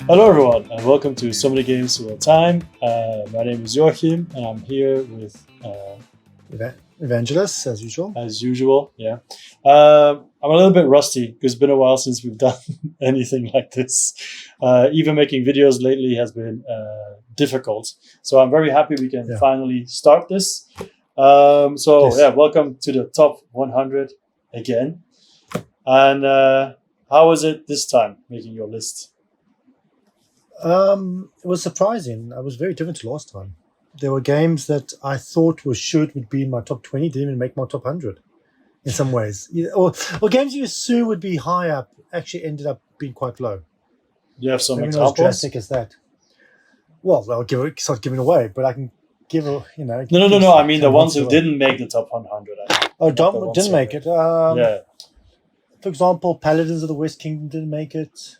Hello, everyone, and welcome to So Many Games All the Time. My name is Joachim, and I'm here with, Evangelos, as usual. as usual, yeah. I'm a little bit rusty because it's been a while since we've done anything like this. Even making videos lately has been difficult. So I'm very happy we can finally start this. Yes. Welcome to the top 100 again. And how was it this time making your list? It was surprising. I was very different to last time. There were games that I thought would be in my top 20, didn't even make my top 100 in some ways. Or games you assume would be high up actually ended up being quite low. Do you have some Maybe not as examples? drastic as that. Well, I'll start giving away, but I can give a, No. I mean the ones who didn't make the top 100. Didn't make it. Yeah. For example, Paladins of the West Kingdom didn't make it.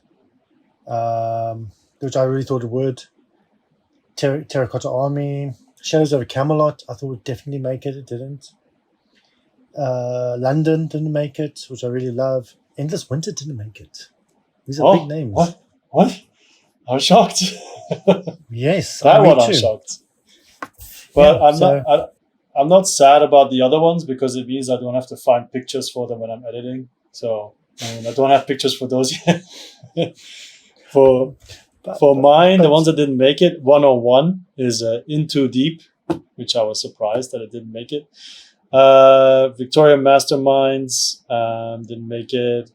Which I really thought it would. Terracotta Army, Shadows over Camelot, I thought would definitely make it. It didn't. London didn't make it, which I really love. Endless Winter didn't make it. These are big names. What? I'm shocked. Yes, that one I'm too. shocked. But yeah, I'm not sad about the other ones because it means I don't have to find pictures for them when I'm editing. So I don't have pictures for those yet. For mine, the ones that didn't make it, 101 is In Too Deep, which I was surprised that it didn't make it. Victoria Masterminds didn't make it.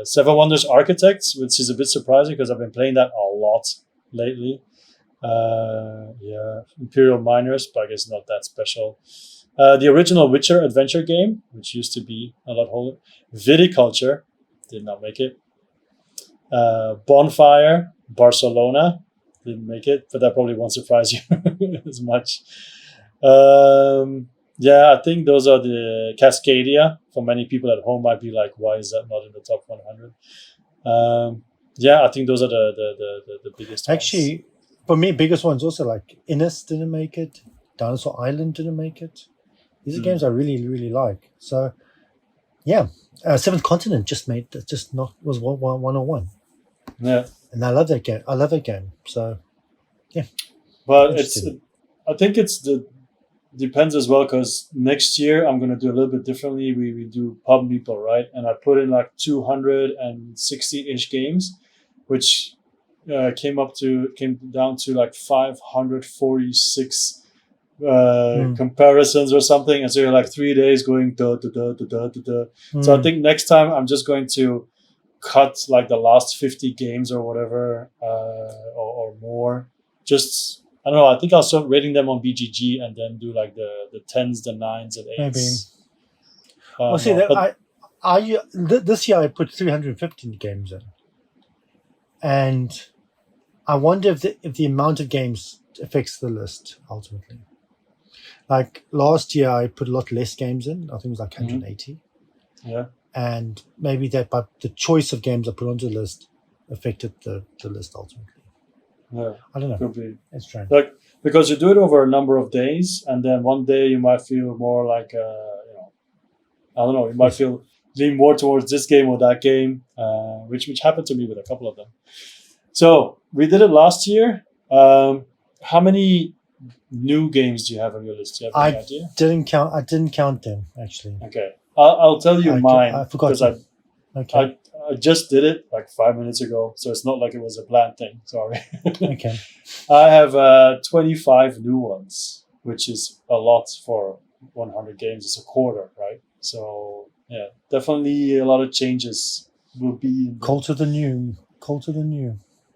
Seven Wonders Architects, which is a bit surprising because I've been playing that a lot lately. Imperial Miners, but I guess not that special. The original Witcher adventure game, which used to be a lot older. Viticulture did not make it. Bonfire, Barcelona didn't make it, but that probably won't surprise you as much. I think those are the Cascadia. For many people at home, might be like, why is that not in the top 100? I think those are the biggest. Actually, ones. For me, biggest ones also like Innis didn't make it. Dinosaur Island didn't make it. These are games I really, really like. So, yeah, Seventh Continent was 101. Yeah, and I love that game. So, yeah. But I think depends as well because next year I'm gonna do a little bit differently. We do pub meeple, right? And I put in like 260-ish games, which came down to like 546 comparisons or something, and so you're like 3 days going So I think next time I'm just going to cut like the last 50 games or whatever or more. Just I don't know. I think I'll start rating them on BGG and then do like the 10s, the 9s, and 8s. Maybe. This year I put 315 games in, and I wonder if the amount of games affects the list ultimately. Like last year, I put a lot less games in. I think it was like 180. Yeah. And maybe but the choice of games I put onto the list affected the list ultimately. Yeah. I don't know. Could be. It's strange. Like because you do it over a number of days, and then one day you might feel more like I don't know. You might lean more towards this game or that game, which happened to me with a couple of them. So we did it last year. How many new games do you have on your list? Do you have any idea? I didn't count them actually. Okay, I'll tell you mine. I forgot because I just did it like 5 minutes ago, so it's not like it was a planned thing. Sorry. Okay. I have 25 new ones, which is a lot for 100 games. It's a quarter, right? So yeah, definitely a lot of changes will be. Call to the new.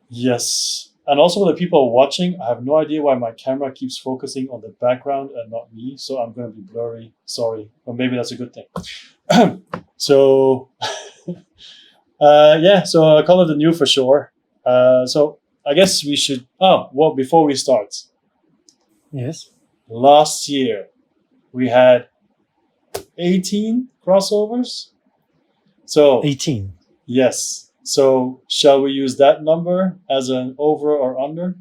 Yes. And also for the people watching, I have no idea why my camera keeps focusing on the background and not me. So I'm going to be blurry. Sorry. Or maybe that's a good thing. So, so I call it the new for sure. So I guess we should... before we start. Yes. Last year, we had 18 crossovers. So 18. Yes. So shall we use that number as an over or under?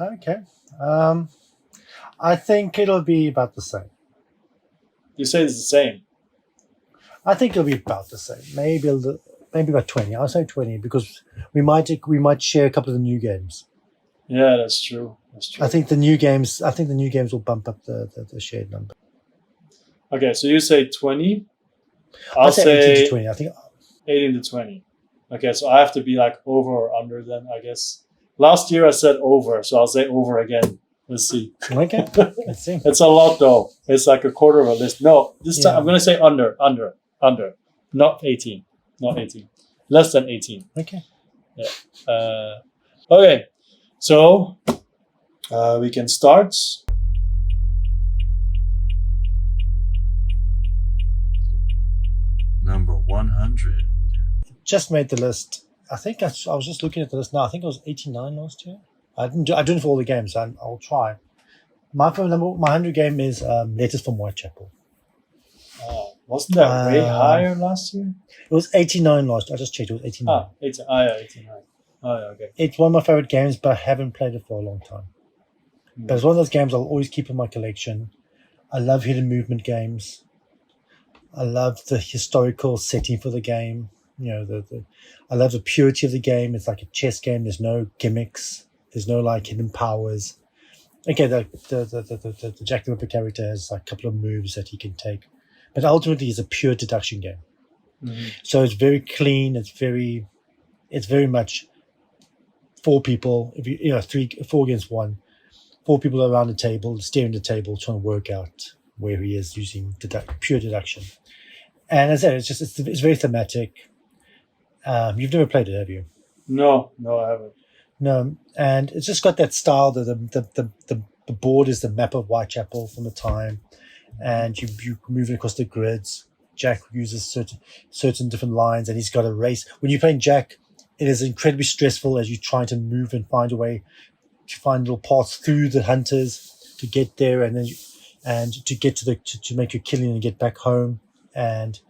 Okay. I think it'll be about the same. You say it's the same. I think it'll be about the same. Maybe maybe about 20. I'll say 20 because we might share a couple of the new games. Yeah, that's true. That's true. I think the new games will bump up the shared number. Okay, so you say 20. I'll say 18 to 20. I think 18 to 20. Okay, so I have to be like over or under then, I guess. Last year I said over, so I'll say over again. Let's see. Okay, let's see. It's a lot though. It's like a quarter of a list. No, this time I'm going to say under. Not 18. Not 18. Less than 18. Okay. Yeah. Okay, so we can start. Number 100. Just made the list. I think I was just looking at the list now. I think it was 89 last year. I didn't do it for all the games. I'll try. My 100 game is Letters from Whitechapel. Wasn't that way higher last year? It was 89 last year. I just checked. It was 89. 89. Oh, yeah, okay. It's one of my favorite games, but I haven't played it for a long time. But it's one of those games I'll always keep in my collection. I love hidden movement games. I love the historical setting for the game. I love the purity of the game. It's like a chess game. There's no gimmicks. There's no like hidden powers. Okay, the Jack the Ripper character has like a couple of moves that he can take, but ultimately it's a pure deduction game. Mm-hmm. So it's very clean. It's very much 4 people. If you 4 against 1, 4 people around the table, staring at the table, trying to work out where he is using pure deduction. And as I said, it's very thematic. You've never played it, have you? No, I haven't. No, and it's just got that style that the board is the map of Whitechapel from the time, and you move it across the grids. Jack uses certain different lines, and he's got a race. When you're playing Jack, it is incredibly stressful as you're trying to move and find a way to find little paths through the hunters to get there, and then to get to make your killing and get back home. And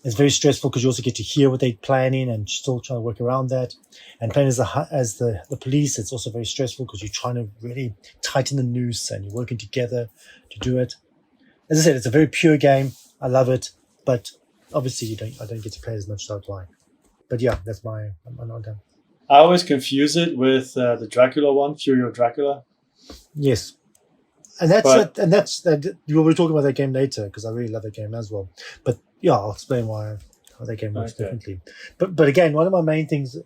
it's very stressful because you also get to hear what they're planning and still trying to work around that. And playing as the police, it's also very stressful because you're trying to really tighten the noose and you're working together to do it. As I said, it's a very pure game. I love it, but obviously I don't get to play as much as I'd like. But yeah, that's I'm not done. I always confuse it with the Dracula one, Fury of Dracula. Yes. And that's we'll be talking about that game later because I really love that game as well. But yeah, I'll explain how that game works differently. But again, one of my main things,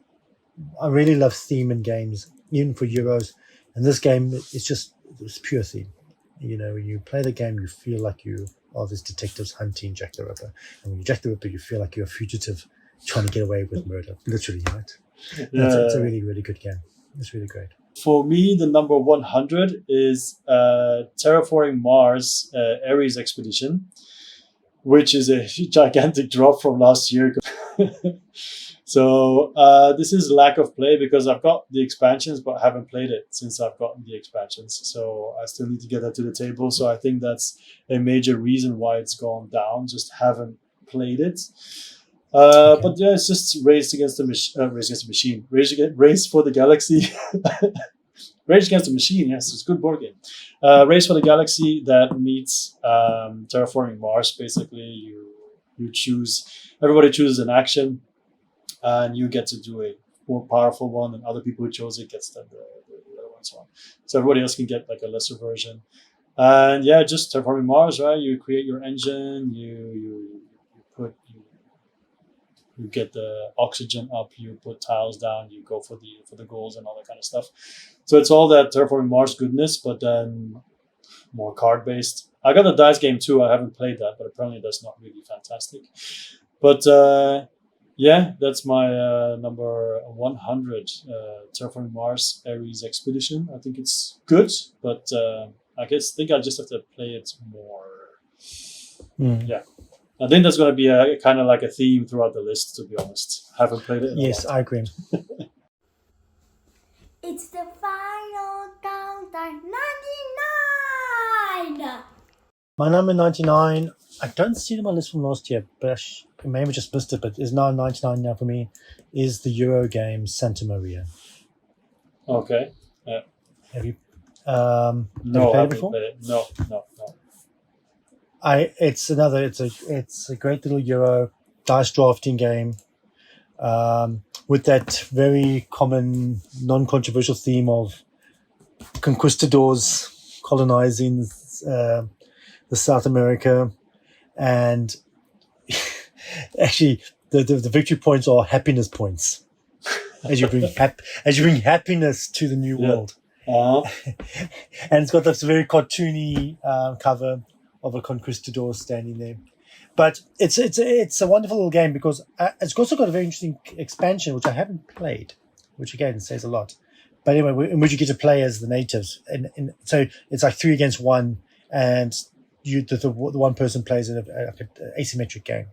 I really love theme in games, even for Euros. And this game, it's pure theme. When you play the game, you feel like you are these detectives hunting Jack the Ripper. And when you Jack the Ripper, you feel like you're a fugitive trying to get away with murder. Literally, right? It's a really, really good game. It's really great. For me, the number 100 is Terraforming Mars Ares Expedition, which is a gigantic drop from last year. So this is lack of play because I've got the expansions, but I haven't played it since I've gotten the expansions. So I still need to get that to the table. So I think that's a major reason why it's gone down. Just haven't played it. But yeah, it's just Race Against the Machine. Race for the Galaxy. Rage Against the Machine, yes, it's a good board game. Race for the Galaxy that meets Terraforming Mars. Basically, you choose, everybody chooses an action, and you get to do a more powerful one, and other people who chose it gets the other one, so on. So everybody else can get like a lesser version. And yeah, just Terraforming Mars, right? You create your engine, you get the oxygen up, you put tiles down, you go for the goals and all that kind of stuff. So it's all that Terraforming Mars goodness, but then more card based. I got the dice game too. I haven't played that, but apparently that's not really fantastic. But yeah, that's my number 100, Terraforming Mars Ares Expedition. I think it's good, but I think I just have to play it more. Yeah. I think that's going to be a kind of like a theme throughout the list, to be honest. I haven't played it. Yes, I agree. It's the final countdown, 99! My number 99, I don't see it on my list from last year, but I maybe just missed it, but it's now 99 now for me, is the Euro game Santa Maria. Okay. Yeah. Have you No, played it before? Played it. No. It's a great little Euro dice drafting game. with that very common, non-controversial theme of conquistadors colonizing the South America, and actually the victory points are happiness points as you bring happiness to the new world. And it's got this very cartoony cover of a conquistador standing there. But it's a wonderful little game because it's also got a very interesting expansion, which I haven't played, which again says a lot. But anyway, in which you get to play as the natives, and so it's like 3 against 1, and the one person plays in an asymmetric game.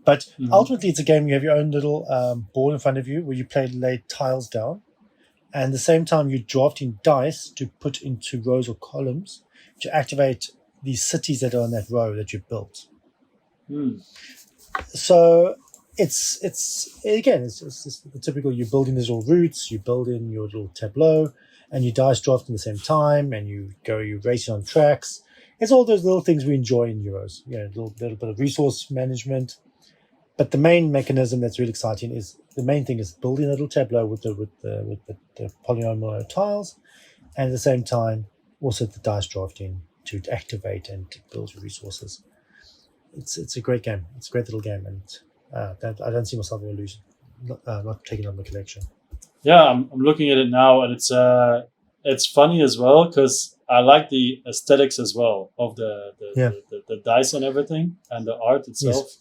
But ultimately, it's a game you have your own little board in front of you where you lay tiles down, and at the same time you're drafting dice to put into rows or columns to activate these cities that are on that row that you've built. So it's the typical, you're building these little routes, you build in your little tableau, and you dice draft at the same time, and you're racing on tracks. It's all those little things we enjoy in Euros. A little bit of resource management. But the main mechanism that's really exciting is building a little tableau with the polynomial tiles, and at the same time also the dice drafting to activate and to build your resources. It's a great game. It's a great little game, and that I don't see myself ever not taking on the collection. Yeah, I'm looking at it now, and it's funny as well because I like the aesthetics as well of the dice and everything, and the art itself.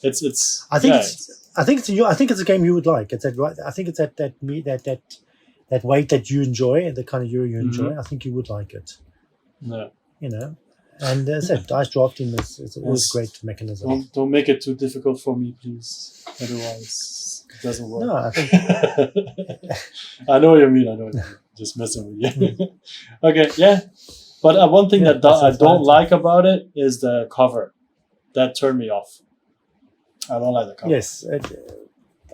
Yes. I think it's a game you would like. It's I think it's that weight that you enjoy and the kind of Euro you enjoy. I think you would like it. Yeah. And as I said, dice drafting is always a great mechanism. Don't make it too difficult for me, please. Otherwise, it doesn't work. No, I think I know what you mean. Just messing with you. Okay, yeah. But one thing that I don't like about it is the cover. That turned me off. I don't like the cover. Yes,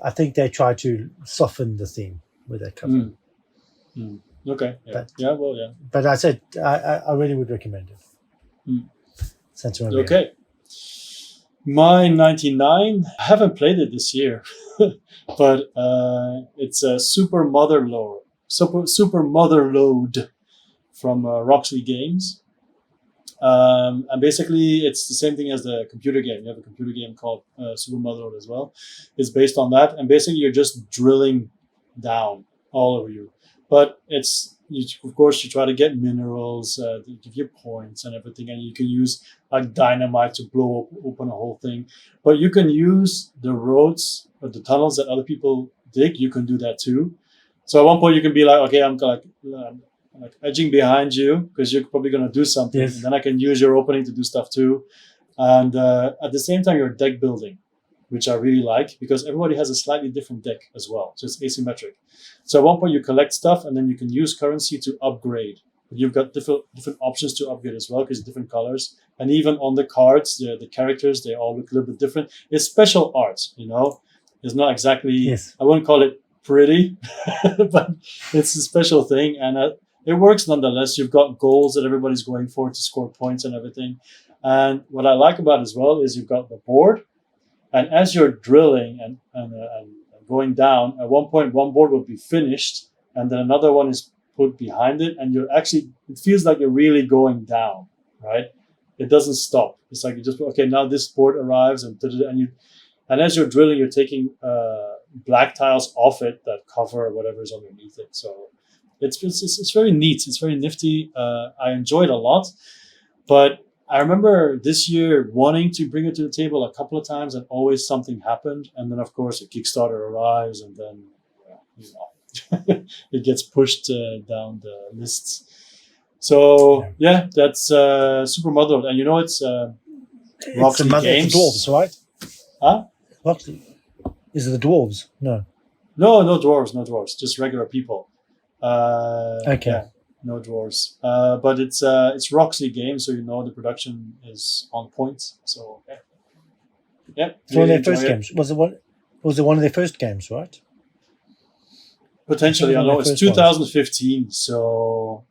I think they try to soften the theme with that cover. Okay. Yeah. But I said I really would recommend it. Okay. My 99. I haven't played it this year, but it's a Super Mother Load from Roxley Games. And basically, it's the same thing as the computer game. You have a computer game called Super Motherload as well. It's based on that, and basically you're just drilling down all over you. But of course, you try to get minerals, to give you points and everything, and you can use like dynamite to blow open a whole thing. But you can use the roads or the tunnels that other people dig. You can do that too. So at one point you can be like, okay, I'm like edging behind you because you're probably going to do something. Yes. And then I can use your opening to do stuff too. And at the same time, you're deck building, which I really like because everybody has a slightly different deck as well. So it's asymmetric. So at one point you collect stuff and then you can use currency to upgrade. You've got different options to upgrade as well because different colors. And even on the cards, the characters, they all look a little bit different. It's special art, It's not exactly, yes. I wouldn't call it pretty, but it's a special thing. And it works nonetheless. You've got goals that everybody's going for to score points and everything. And what I like about it as well is you've got the board. And as you're drilling and going down, at one point, one board will be finished. And then another one is put behind it. And it feels like you're really going down, right? It doesn't stop. It's like you just, okay, now this board arrives and as you're drilling, you're taking black tiles off it that cover whatever is underneath it. So it's very neat. It's very nifty. I enjoy it a lot. But I remember this year wanting to bring it to the table a couple of times and always something happened. And then, of course, a Kickstarter arrives and then, it gets pushed down the lists. So, yeah, that's Super Motherload. And it's Roxley Games. It's the dwarves, right? Huh? Roxley. Is it the dwarves? No. No dwarves. Just regular people. Okay. Yeah, no dwarves. But it's Roxley Games, so the production is on point. So yeah. It's one of their first games. Was it one of their first games, right? Potentially, I know it's 2015. So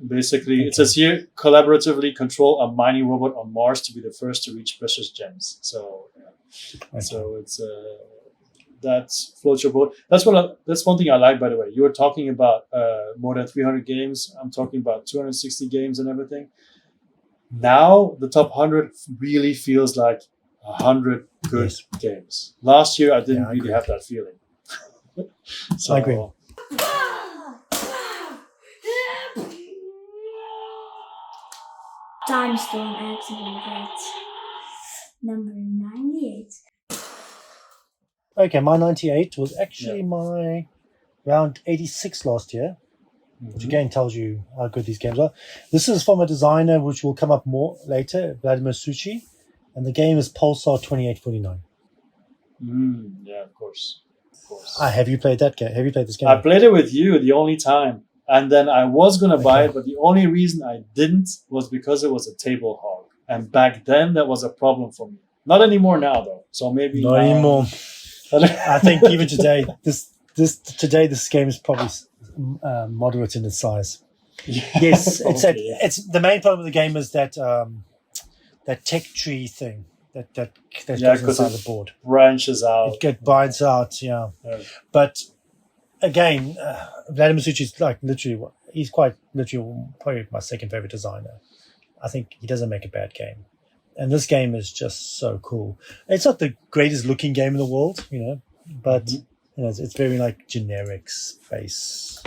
basically, It says here collaboratively control a mining robot on Mars to be the first to reach precious gems. So so it's that floats your boat. That's one thing I like, by the way. You were talking about more than 300 games. I'm talking about 260 games and everything. Now the top 100 really feels like 100 good games. Last year I didn't really have that feeling. So I agree. Time Storm activate. Number 98. Okay, my 98 was actually my round 86 last year, which again tells you how good these games are. This is from a designer which will come up more later, Vladimir Suchi, and the game is Pulsar 2849. Yeah, of course. Have you played that game? Have you played this game? I played it with you the only time. And then I was going to buy it, but the only reason I didn't was because it was a table hog. And back then, that was a problem for me. Not anymore now, though. So maybe not anymore. I think even today, this game is probably moderate in its size. Yes, it's the main problem with the game is that that tech tree thing that goes inside the board. Branches out. It binds out, yeah. But again, Vladimir Suchi is like he's quite literally probably my second favorite designer. I think he doesn't make a bad game. And this game is just so cool. It's not the greatest looking game in the world, but it's very like generic space,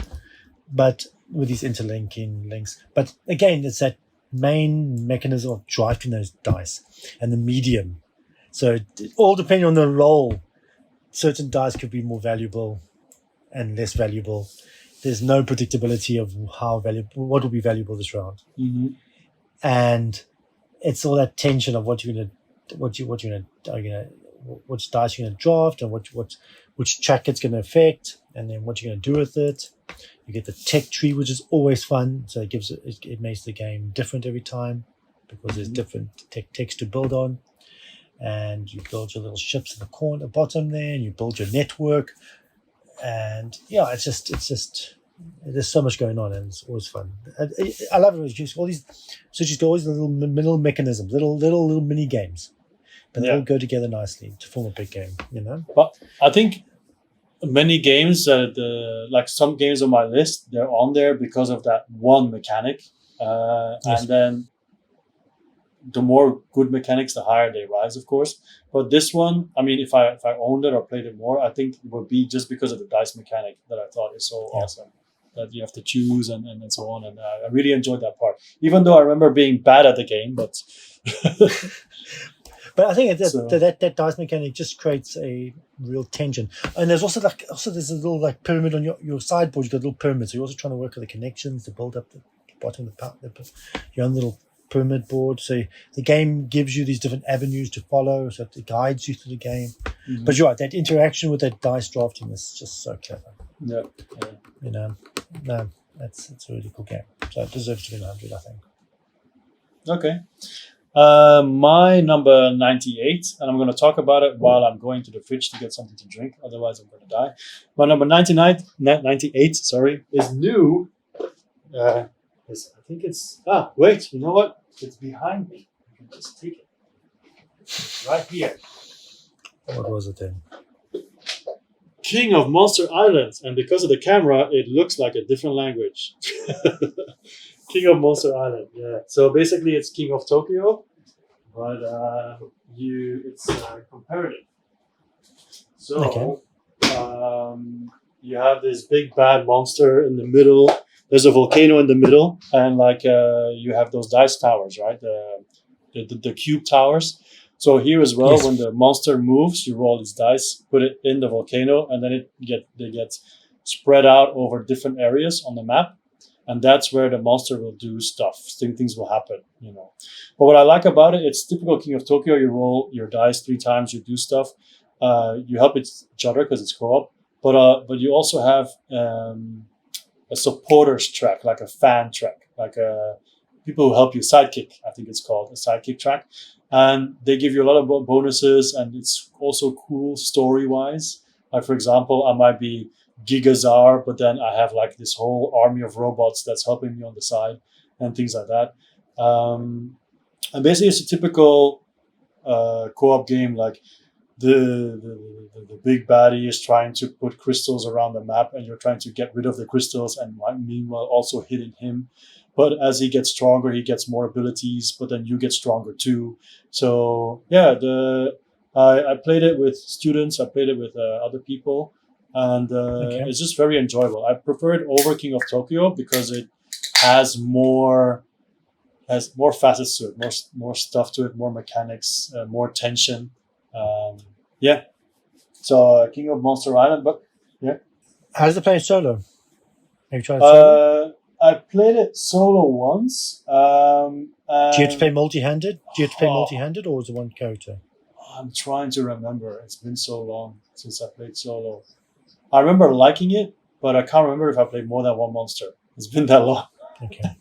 but with these interlinking links. But again, it's that main mechanism of driving those dice and the medium. So all depending on the roll, certain dice could be more valuable and less valuable. There's no predictability of what will be valuable this round, and it's all that tension of which dice you're gonna draft and which track it's gonna affect, and then what you're gonna do with it. You get the tech tree, which is always fun. So it makes the game different every time because there's different techs to build on, and you build your little ships in the bottom there, and you build your network. And it's just there's so much going on, and it's always fun. I love it. Just all these, so just all these little middle mechanisms, little mini games, but they all go together nicely to form a big game. But I think many games, like some games on my list, they're on there because of that one mechanic, and then the more good mechanics, the higher they rise, of course. But this one, I mean, if I owned it or played it more, I think it would be just because of the dice mechanic that I thought is so awesome. That you have to choose and so on. And I really enjoyed that part. Even though I remember being bad at the game, but... But I think that dice mechanic just creates a real tension. And there's also there's a little like pyramid on your sideboard. You've got a little pyramid. So you're also trying to work with the connections to build up the bottom of your own little pyramid board. So the game gives you these different avenues to follow, so it guides you through the game. But you're right, that interaction with that dice drafting is just so clever. It's a really cool game. So it deserves to be 100, I think. Okay. My number 98, and I'm going to talk about it while I'm going to the fridge to get something to drink. Otherwise, I'm going to die. My number 98, is new. I think it's... wait, you know what? It's behind me. You can just take it. It's right here. What was it then? King of Monster Island. And because of the camera, it looks like a different language. King of Monster Island, yeah. So basically it's King of Tokyo, but it's comparative. So you have this big bad monster in the middle. There's a volcano in the middle, and you have those dice towers, right? The cube towers. So here as well, when the monster moves, you roll these dice, put it in the volcano, and then they get spread out over different areas on the map. And that's where the monster will do stuff. Things will happen, But what I like about it, it's typical King of Tokyo. You roll your dice 3 times, you do stuff. You help each other because it's co-op. But you also have a supporters track, like a fan track, like people who help you, sidekick, I think it's called, a sidekick track. And they give you a lot of bonuses, and it's also cool story-wise. Like, for example, I might be Gigazar, but then I have like this whole army of robots that's helping me on the side and things like that. And basically it's a typical co-op game. Like the big baddie is trying to put crystals around the map, and you're trying to get rid of the crystals, and meanwhile also hitting him. But as he gets stronger, he gets more abilities, but then you get stronger too. So yeah, I played it with students. I played it with other people, and it's just very enjoyable. I prefer it over King of Tokyo because it has more facets to it, more stuff to it, more mechanics, more tension. Yeah. So King of Monster Island, but yeah. How does it play solo? Have you tried it solo? I played it solo once. Do you have to play multi-handed? Or is it one character? I'm trying to remember. It's been so long since I played solo. I remember liking it, but I can't remember if I played more than one monster. It's been that long. Okay.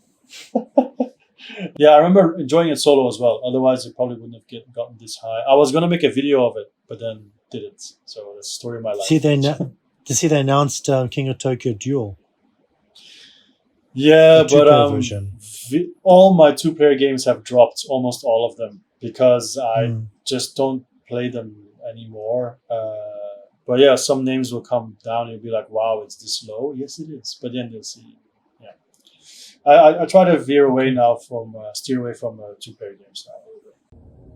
Yeah, I remember enjoying it solo as well. Otherwise, it probably wouldn't have gotten this high. I was gonna make a video of it, but then didn't. So that's the story of my life. They announced King of Tokyo Duel. Yeah, The two-player version. All my 2-player games have dropped, almost all of them, because I just don't play them anymore. But yeah, some names will come down and you'll be like, wow, it's this low? Yes, it is. But then you'll see. Yeah. I try to steer away from 2-player games now.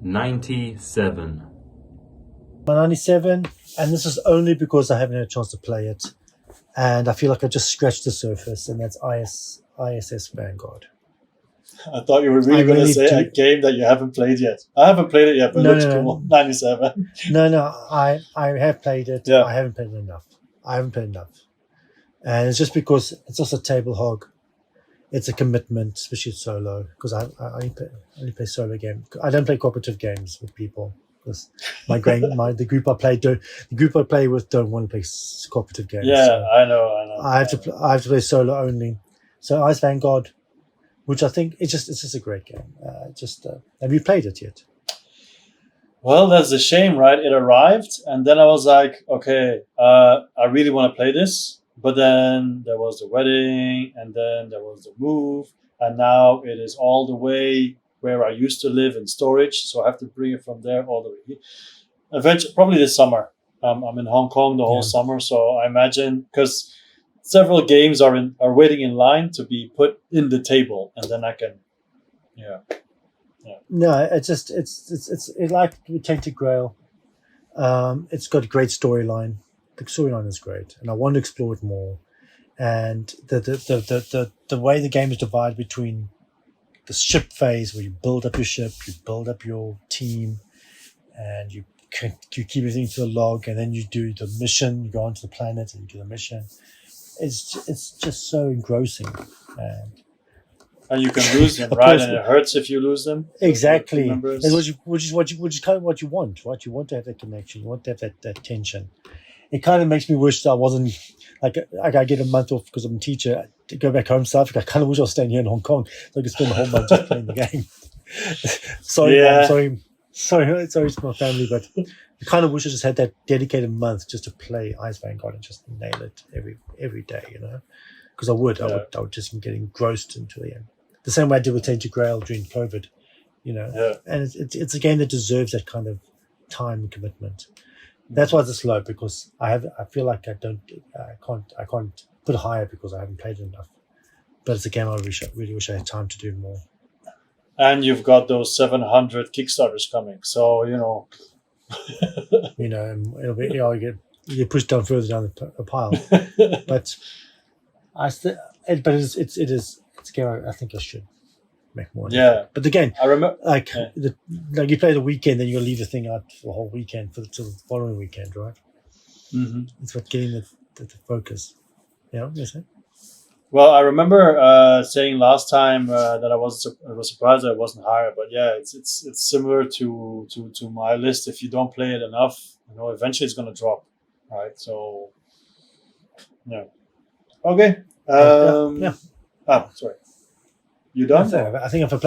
97. My 97, and this is only because I haven't had a chance to play it. And I feel like I just scratched the surface, and that's ISS Vanguard. I thought you were really going to say a game that you haven't played yet. I haven't played it yet, but looks cool. 97. No, I have played it. Yeah. I haven't played enough. And it's just because it's also table hog. It's a commitment, especially solo, because I only play solo games. I don't play cooperative games with people. Because the group I play with don't want to play cooperative games. Yeah, so I know. I have to play solo only. So Ice Vanguard, which I think it's just a great game. Have you played it yet? Well, that's a shame, right? It arrived, and then I was like, okay, I really want to play this. But then there was the wedding, and then there was the move, and now it is all the way where I used to live in storage, so I have to bring it from there all the way here. Eventually, probably this summer. I'm in Hong Kong the whole summer, so I imagine, because several games are waiting in line to be put in the table, and then I can, No, it's like Tainted Grail. It's got a great storyline. The storyline is great, and I want to explore it more. And the way the game is divided between the ship phase, where you build up your ship, you build up your team, and you keep everything to a log, and then you do the mission. You go onto the planet and you do the mission. It's just so engrossing, and you can lose them, right? And it hurts if you lose them. Exactly, which is kind of what you want, right? You want to have that connection. You want to have that tension. It kind of makes me wish that I wasn't like I get a month off because I'm a teacher to go back home South Africa. I kind of wish I was staying here in Hong Kong so I could spend the whole month just playing the game. Sorry, Mom, sorry to my family, but I kind of wish I just had that dedicated month just to play Ice Vanguard and just nail it every day, because I would just get engrossed into it. The same way I did with Tainted Grail during COVID, and it's a game that deserves that kind of time and commitment. That's why it's low, because I feel like I can't put it higher because I haven't played it enough. But it's a game I really wish I had time to do more. And you've got those 700 Kickstarters coming, so and it'll be you get pushed down further down the pile. But it's a game I think I should make more. Yeah, but the game, I remember, like you play the weekend, then you leave the thing out for the whole weekend till the following weekend, right? Mm-hmm. It's about getting the focus. Yeah, you say. Well, I remember saying last time that I was surprised that it wasn't higher, but yeah, it's similar to my list. If you don't play it enough, eventually it's going to drop, right? So, yeah. Okay. Yeah. Oh, sorry. You done? I think if I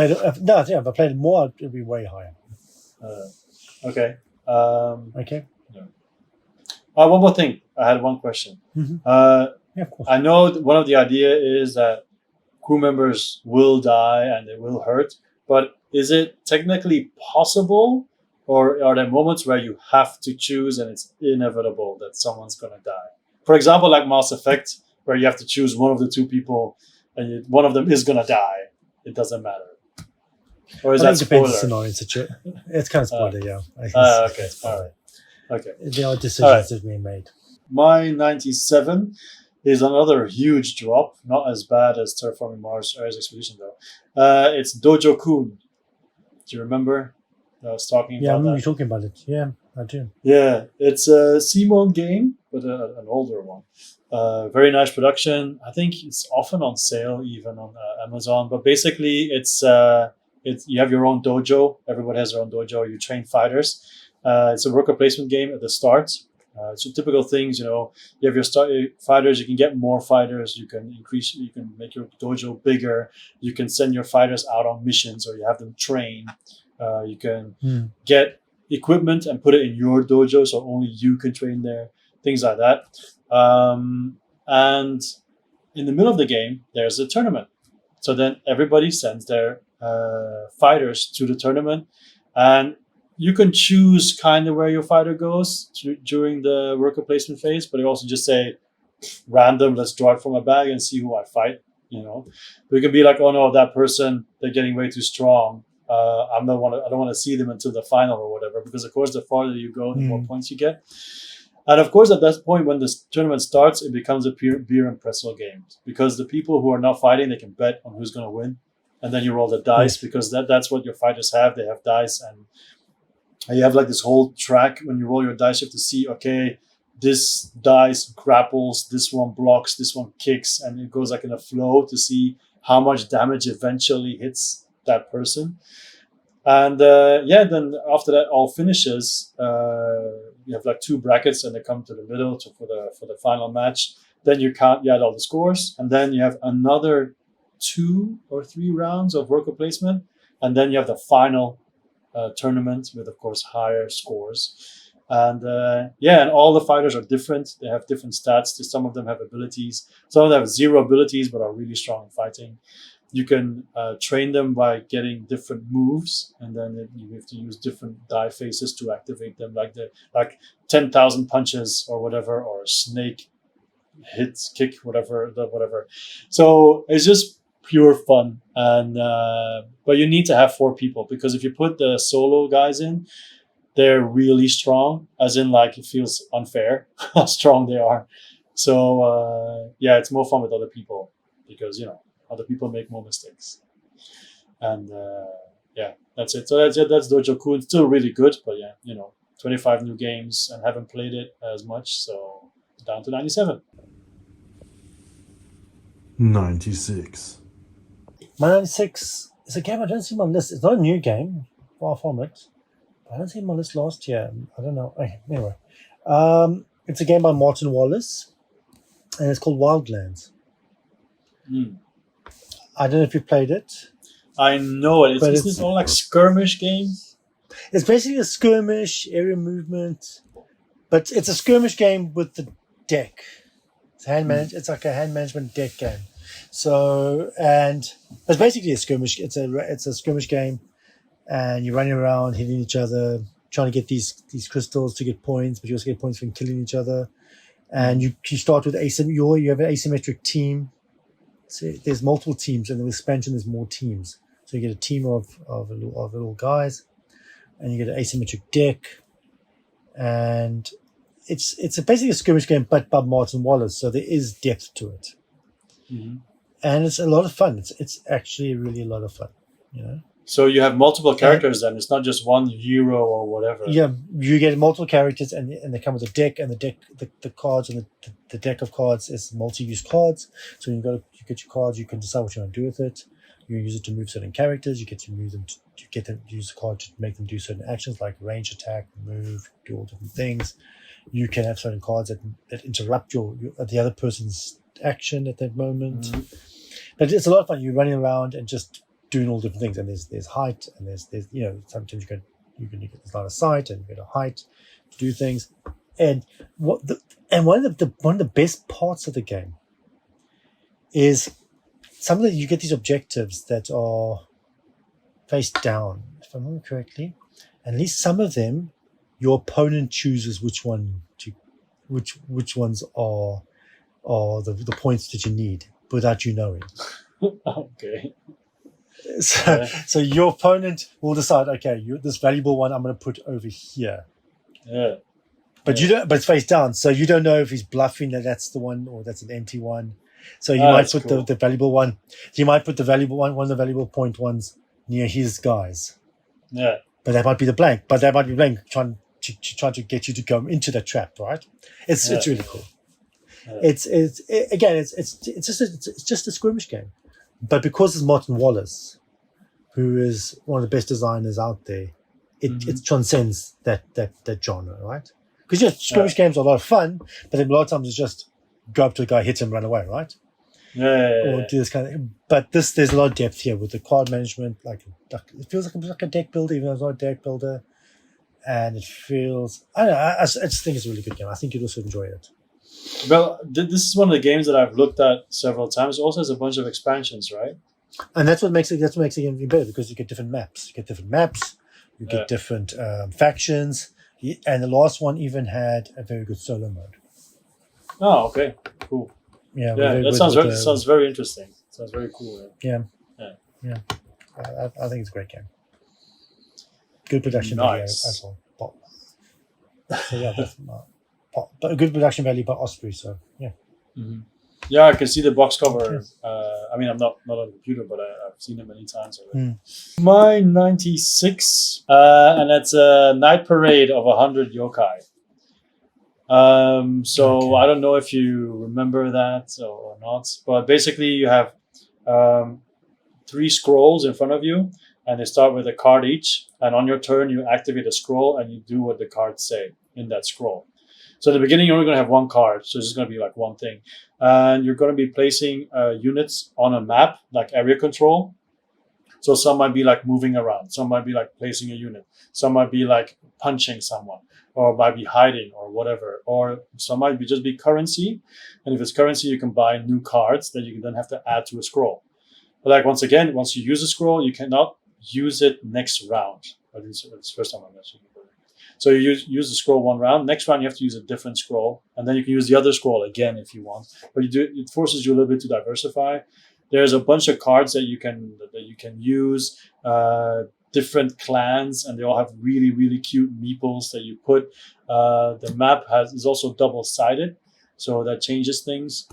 played it more, it'll be way higher. Okay. Okay. Yeah. One more thing. I had one question. Mm-hmm. Yeah, of course. I know one of the idea is that crew members will die and it will hurt, but is it technically possible, or are there moments where you have to choose and it's inevitable that someone's gonna die? For example, like Mass Effect, where you have to choose one of the two people, and one of them is gonna die. It doesn't matter. Or is I that think it depends on spoiler? the situation. It's kind of spoiler, yeah. I guess Okay, it's all spoiler. right, okay. There are All decisions right. that are being made. My 97 is another huge drop, not as bad as Terraforming Mars or as Expedition though. It's Dojo Kun. Do you remember? I was talking Yeah, I about remember you that. talking about it. Yeah, I do. Yeah, it's a Simon game, but an older one. Very nice production. I think it's often on sale, even on Amazon. But basically, it's you have your own dojo. Everybody has their own dojo. You train fighters. It's a worker placement game at the start. So typical things, you have your fighters. You can get more fighters. You can increase. You can make your dojo bigger. You can send your fighters out on missions, or you have them train. You can get equipment and put it in your dojo, so only you can train there. Things like that. And in the middle of the game, there's a tournament. So then everybody sends their fighters to the tournament, and you can choose kind of where your fighter goes during the worker placement phase, but you also just say random, let's draw it from a bag and see who I fight. But it can be like, oh no, that person, they're getting way too strong. I don't want to see them until the final or whatever, because of course the farther you go, the more points you get. And of course, at that point, when this tournament starts, it becomes a pure beer and pretzel game, because the people who are not fighting, they can bet on who's going to win, and then you roll the dice, because that's what your fighters have. They have dice, and you have like this whole track. When you roll your dice, you have to see, okay, this dice grapples, this one blocks, this one kicks, and it goes like in a flow to see how much damage eventually hits that person. And then after that all finishes, you have like two brackets, and they come to the middle for the final match. Then you add all the scores, and then you have another 2 or 3 rounds of worker placement, and then you have the final tournament with, of course, higher scores. And and all the fighters are different. They have different stats. Some of them have abilities. Some of them have 0 abilities but are really strong in fighting. You can train them by getting different moves, and then you have to use different die faces to activate them, like 10,000 punches or whatever, or snake hits, kick, whatever. So it's just pure fun, and but you need to have 4 people, because if you put the solo guys in, they're really strong, as in like it feels unfair how strong they are. So it's more fun with other people, because other people make more mistakes. And that's it. So that's Dojo Kun. Still really good, but 25 new games, and haven't played it as much, so down to 97. 96. My 96 is a game I don't see on my list. It's not a new game, far from it. I don't see it on my list last year. I don't know. Anyway, it's a game by Martin Wallace, and it's called Wildlands. I don't know if you played it. I know it. Isn't it all like skirmish games? It's basically a skirmish, area movement, but it's a skirmish game with the deck. It's It's like a hand management deck game. So, and it's basically a skirmish. It's a skirmish game, and you're running around hitting each other, trying to get these crystals to get points, but you also get points from killing each other. And you start with you have an asymmetric team. So there's multiple teams, and in the expansion there's more teams. So you get a team of little guys, and you get an asymmetric deck, and it's basically a skirmish game, but by Martin Wallace. So there is depth to it, and it's a lot of fun. It's actually really a lot of fun, So you have multiple characters, then it's not just one hero or whatever. Yeah, you get multiple characters, and they come with a deck, and the cards, and the deck of cards is multi-use cards. So you get your cards, you can decide what you want to do with it. You use it to move certain characters. You get to move them. You get to use the card to make them do certain actions, like range attack, move, do all different things. You can have certain cards that interrupt the other person's action at that moment. But it's a lot of fun. You're running around and just doing all different things, and there's height, and there's sometimes you can get line of sight, and you get a height to do things. And one of the best parts of the game is you get these objectives that are face down, if I remember correctly, at least some of them, your opponent chooses which ones are the points that you need without you knowing. Okay. So your opponent will decide, okay, this valuable one I'm going to put over here. Yeah. But you don't. But it's face down, so you don't know if he's bluffing that's the one or that's an empty one. So you might put the valuable one. You might put the valuable one of the valuable point ones near his guys. Yeah. But that might be the blank. But that might be blank trying to get you to go into the trap, right? It's really cool. Yeah. It's just a skirmish game, but because it's Martin Wallace, who is one of the best designers out there, it transcends that genre, right? Because skirmish games are a lot of fun, but then a lot of times it's just go up to a guy, hit him, run away, right? Or do this kind of. But there's a lot of depth here with the card management. Like it feels like a deck builder, even though it's not a deck builder, and it feels. I don't know. I just think it's a really good game. I think you'd also enjoy it. Well, this is one of the games that I've looked at several times. It also has a bunch of expansions, right? And that's what makes it even better, because you get different maps. You get different factions. And the last one even had a very good solo mode. Oh, okay, cool. Yeah, that sounds very interesting. Sounds very cool. Yeah. I think it's a great game. Good production value as well. So yeah, that's but a good production value by Osprey. So yeah. Mm-hmm. Yeah, I can see the box cover. I mean, I'm not on the computer, but I've seen it many times already. My 96, and that's a night parade of 100 yokai. So I don't know if you remember that or not, but basically you have 3 scrolls in front of you, and they start with a card each. And on your turn, you activate a scroll and you do what the cards say in that scroll. So at the beginning, you're only going to have 1 card. So it's just going to be like one thing. And you're going to be placing units on a map, like area control. So some might be like moving around. Some might be like placing a unit. Some might be like punching someone, or might be hiding or whatever. Or some might just be currency. And if it's currency, you can buy new cards that you can then have to add to a scroll. But like once you use a scroll, you cannot use it next round. At least it's the first time I'm mentioning it. So you use the scroll 1 round. Next round, you have to use a different scroll. And then you can use the other scroll again if you want. But it forces you a little bit to diversify. There's a bunch of cards that you can use, different clans, and they all have really, really cute meeples that you put. The map is also double-sided, so that changes things.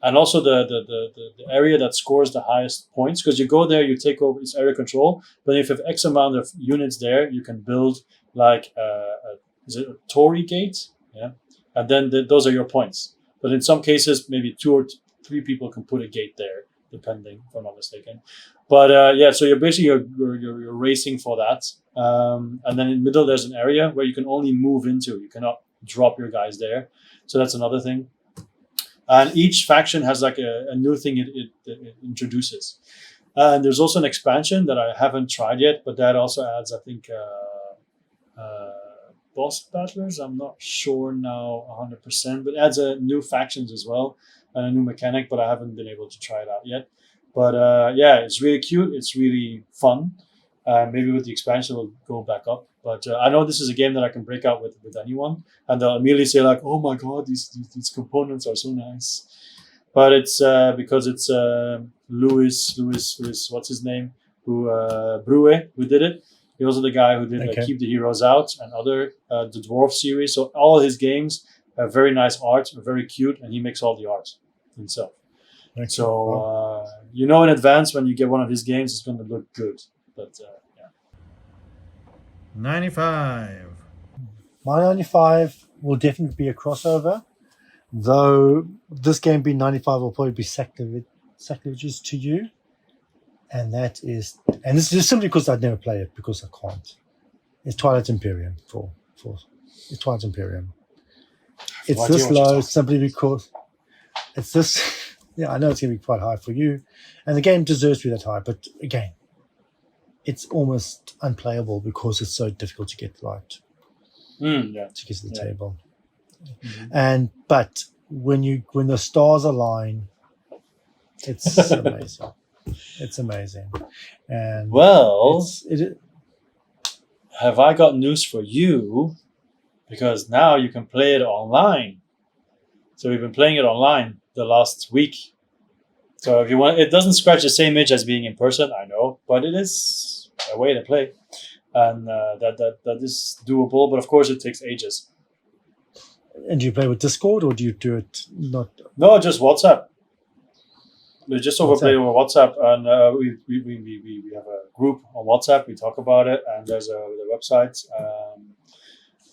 And also the area that scores the highest points, because you go there, you take over its area control, but if you have X amount of units there, you can build like is it a Torii gate? Yeah, and then those are your points. But in some cases, maybe 2 or 3 people can put a gate there, depending, if I'm not mistaken. But so you're basically you're racing for that, and then in the middle there's an area where you can only move into. You cannot drop your guys there, so that's another thing. And each faction has like a new thing it introduces. And there's also an expansion that I haven't tried yet, but that also adds, I think, boss battlers. I'm not sure now 100%, but it adds new factions as well and a new mechanic, but I haven't been able to try it out yet. But it's really cute. It's really fun. Maybe with the expansion, we'll go back up. But I know this is a game that I can break out with anyone, and they'll immediately say like, "Oh my god, these components are so nice." But it's because it's Louis, what's his name? Brue, who did it. He was the guy who did Keep the Heroes Out and other the Dwarf series. So all his games have very nice art, very cute, and he makes all the art himself. Okay. So in advance when you get one of his games, it's going to look good. But 95. My 95 will definitely be a crossover, though this game being 95 will probably be sacrilegious to you. And this is just simply because I'd never play it, because I can't. It's Twilight Imperium it's Twilight Imperium. It's this low simply because it's this. Yeah, I know it's going to be quite high for you, and the game deserves to be that high. But again, it's almost unplayable because it's so difficult to get right. To get to the table. Mm-hmm. But when the stars align, it's amazing. It's amazing. And have I got news for you? Because now you can play it online. So we've been playing it online the last week. So if you want, it doesn't scratch the same itch as being in person, I know, but it is a way to play, and that is doable. But of course, it takes ages. And do you play with Discord or do you do it not? No, just WhatsApp. We just overplay WhatsApp. over WhatsApp, and we have a group on WhatsApp. We talk about it, and there's the website.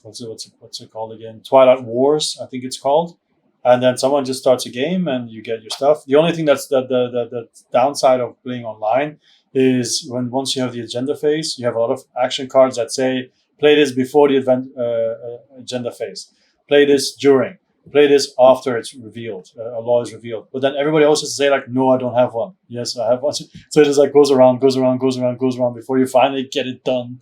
What's it called again? Twilight Wars, I think it's called. And then someone just starts a game, and you get your stuff. The only thing that's the downside of playing online is once you have the agenda phase, you have a lot of action cards that say play this before the agenda phase, play this during, play this after it's revealed, a law is revealed. But then everybody else has to say like, no, I don't have one. Yes, I have one. So it just like goes around before you finally get it done.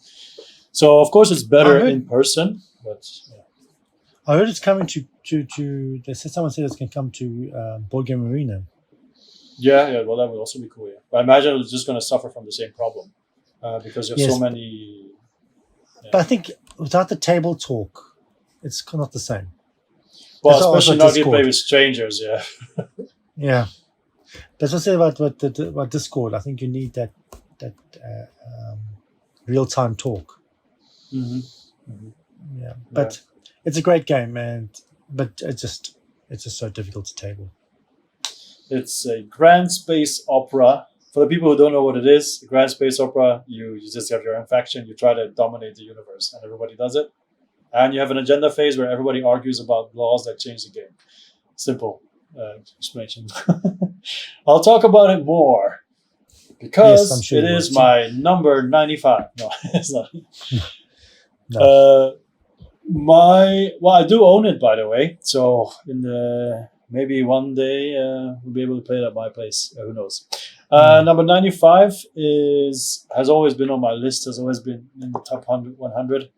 So of course it's better in person, but yeah. I heard it's coming to someone said it's going to come to Board Game Arena. Yeah, well, that would also be cool. Yeah, but I imagine it's just going to suffer from the same problem because you have so many. Yeah. But I think without the table talk, it's not the same. Well, That's especially not if you play with strangers. Yeah. Yeah, that's what I say about Discord. I think you need that real time talk. Mm-hmm. Mm-hmm. Yeah, but it's a great game, but it's just so difficult to table. It's a grand space opera. For the people who don't know what it is, a grand space opera, you just have your own faction, you try to dominate the universe, and everybody does it. And you have an agenda phase where everybody argues about laws that change the game. Simple explanation. I'll talk about it more because Yes, I'm sure it is my number 95. No, it's not. No. I do own it, by the way. So maybe one day we'll be able to play it at my place. Who knows? Number 95 has always been on my list. Has always been in the top 100,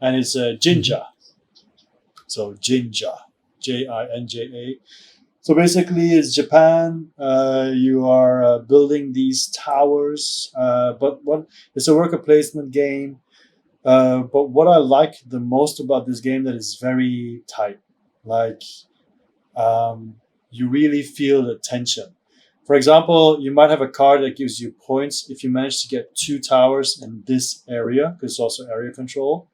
and it's Jinja. So Jinja, Jinja. So basically, it's Japan. You are building these towers, but it's a worker placement game. But what I like the most about this game that is very tight, like you really feel the tension. For example, you might have a card that gives you points if you manage to get 2 towers in this area, because it's also area control.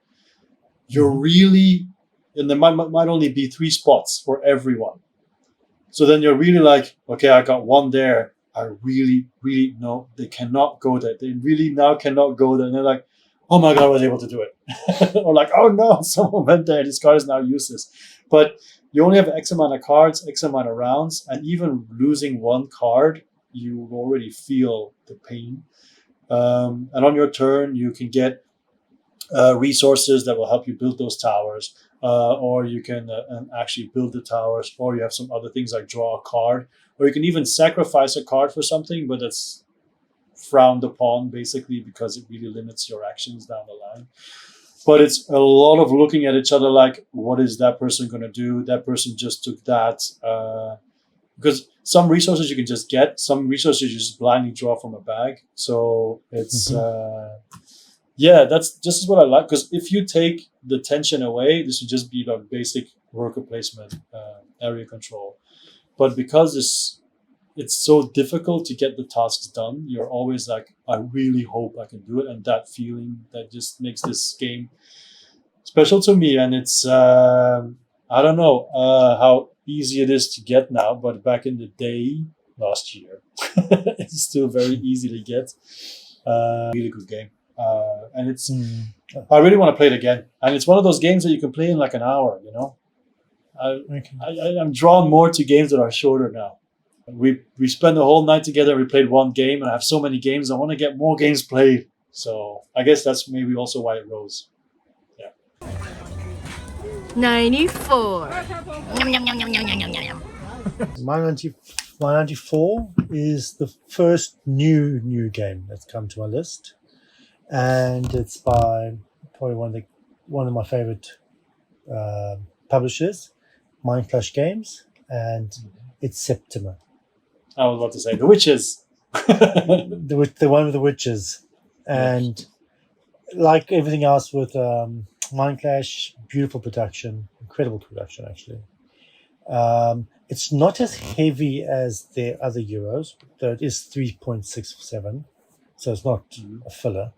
You're really, and there might only be 3 spots for everyone. So then you're really like, okay, I got 1 there. I really, really know they cannot go there. They really now cannot go there. And they're like, oh my God, I was able to do it. Or like, oh no, someone went there. This card is now useless. But you only have X amount of cards, X amount of rounds, and even losing 1 card, you already feel the pain. And on your turn, you can get resources that will help you build those towers, or you can actually build the towers, or you have some other things like draw a card, or you can even sacrifice a card for something, but that's frowned upon basically because it really limits your actions down the line. But it's a lot of looking at each other like, what is that person going to do? That person just took that. Because some resources you can just get, some resources you just blindly draw from a bag. So it's, that's just what I like. Because if you take the tension away, this would just be like basic worker placement, area control. But because it's so difficult to get the tasks done, you're always like, I really hope I can do it. And that feeling that just makes this game special to me. And it's, I don't know how easy it is to get now, but back in the day, last year, it's still very easy to get. Really good game. And it's, I really want to play it again. And it's one of those games that you can play in like an hour, you know? I'm drawn more to games that are shorter now. We spent the whole night together. We played 1 game, and I have so many games. I want to get more games played. So I guess that's maybe also why it rose. Yeah. 94. My 94 is the first new game that's come to my list, and it's by probably one of my favorite publishers, Mindclash Games, and it's Septima. I was about to say The Witches. the one with the witches, and like everything else with Mind Clash, beautiful production, incredible production actually. It's not as heavy as the other Euros, though it is 3.67, so it's not a filler.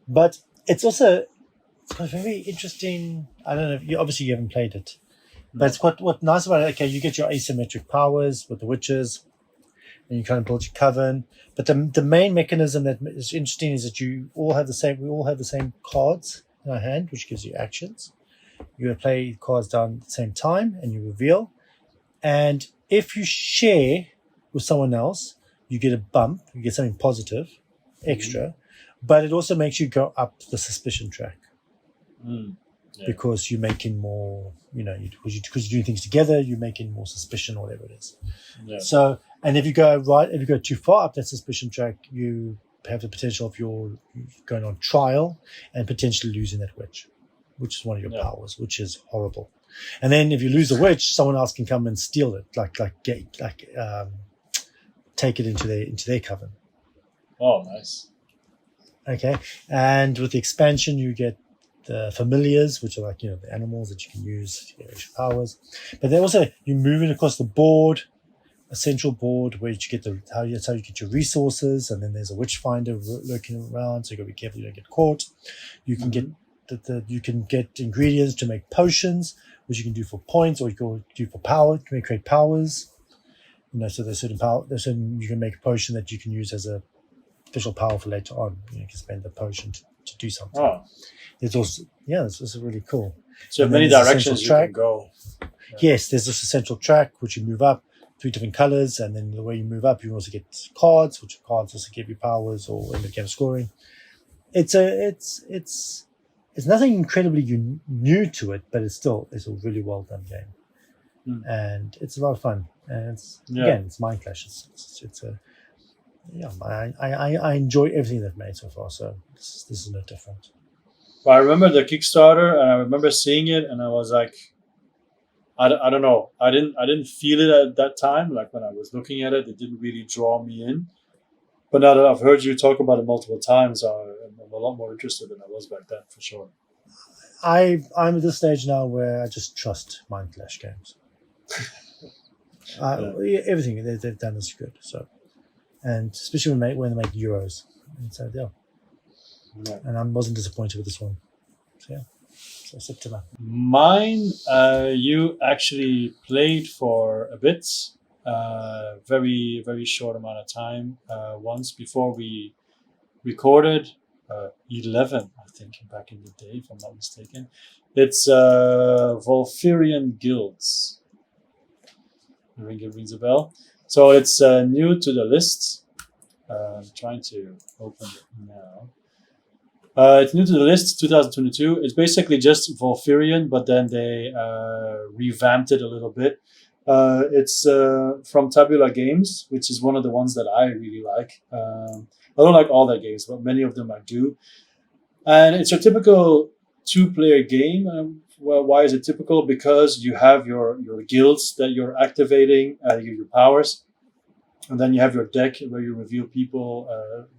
But it's also it's got a very interesting. I don't know. Obviously you haven't played it, but it's what's nice about it. Okay, you get your asymmetric powers with the witches, and you kind of build your coven. But the main mechanism that is interesting is that we all have the same cards in our hand, which gives you actions. You're going to play cards down at the same time, and you reveal. And if you share with someone else, you get a bump. You get something positive, extra. But it also makes you go up the suspicion track because you're making more. Because you're doing things together, you're making more suspicion or whatever it is. Yeah. So, and if you go too far up that suspicion track, you have the potential of you going on trial and potentially losing that witch, which is one of your powers, which is horrible. And then if you lose a witch, someone else can come and steal it, take it into their coven. Oh, nice. Okay, and with the expansion, you get the familiars, which are the animals that you can use to get extra powers. But then also you're moving across the board, a central board where you get that's how you get your resources, and then there's a witch finder lurking around, so you got to be careful you don't get caught. You can get you can get ingredients to make potions, which you can do for points, or you can do for power to create powers. So there's certain you can make a potion that you can use as a special power for later on. You can spend the potion to do something. Oh. It's also it's also really cool. So many directions you can go. Yeah. Yes, there's also a central track which you move up 3 different colors, and then the way you move up, you also get cards, which cards also give you powers or in the game scoring. It's nothing incredibly new to it, but it's a really well done game, and it's a lot of fun. And it's Mind Clash. I enjoy everything they've made so far. So this is no different. Well, I remember the Kickstarter, and I remember seeing it, and I was like, I don't know, I didn't feel it at that time. Like when I was looking at it, it didn't really draw me in. But now that I've heard you talk about it multiple times, I'm a lot more interested than I was back then, for sure. I'm at this stage now where I just trust Mind Clash games. Everything they've done is good. So, and especially when they make Euros, and so and I wasn't disappointed with this one. So so September. Mine, you actually played for a bit, very very short amount of time. Once before we recorded, 11, I think, back in the day, if I'm not mistaken. It's Volfirian Guilds. It rings a bell. So it's new to the list. I'm trying to open it now. It's new to the list, 2022. It's basically just Volfirian, but then they revamped it a little bit. It's from Tabula Games, which is one of the ones that I really like. I don't like all their games, but many of them I do. And it's a typical 2-player game. Well, why is it typical? Because you have your guilds that you're activating, your powers. And then you have your deck where you reveal people,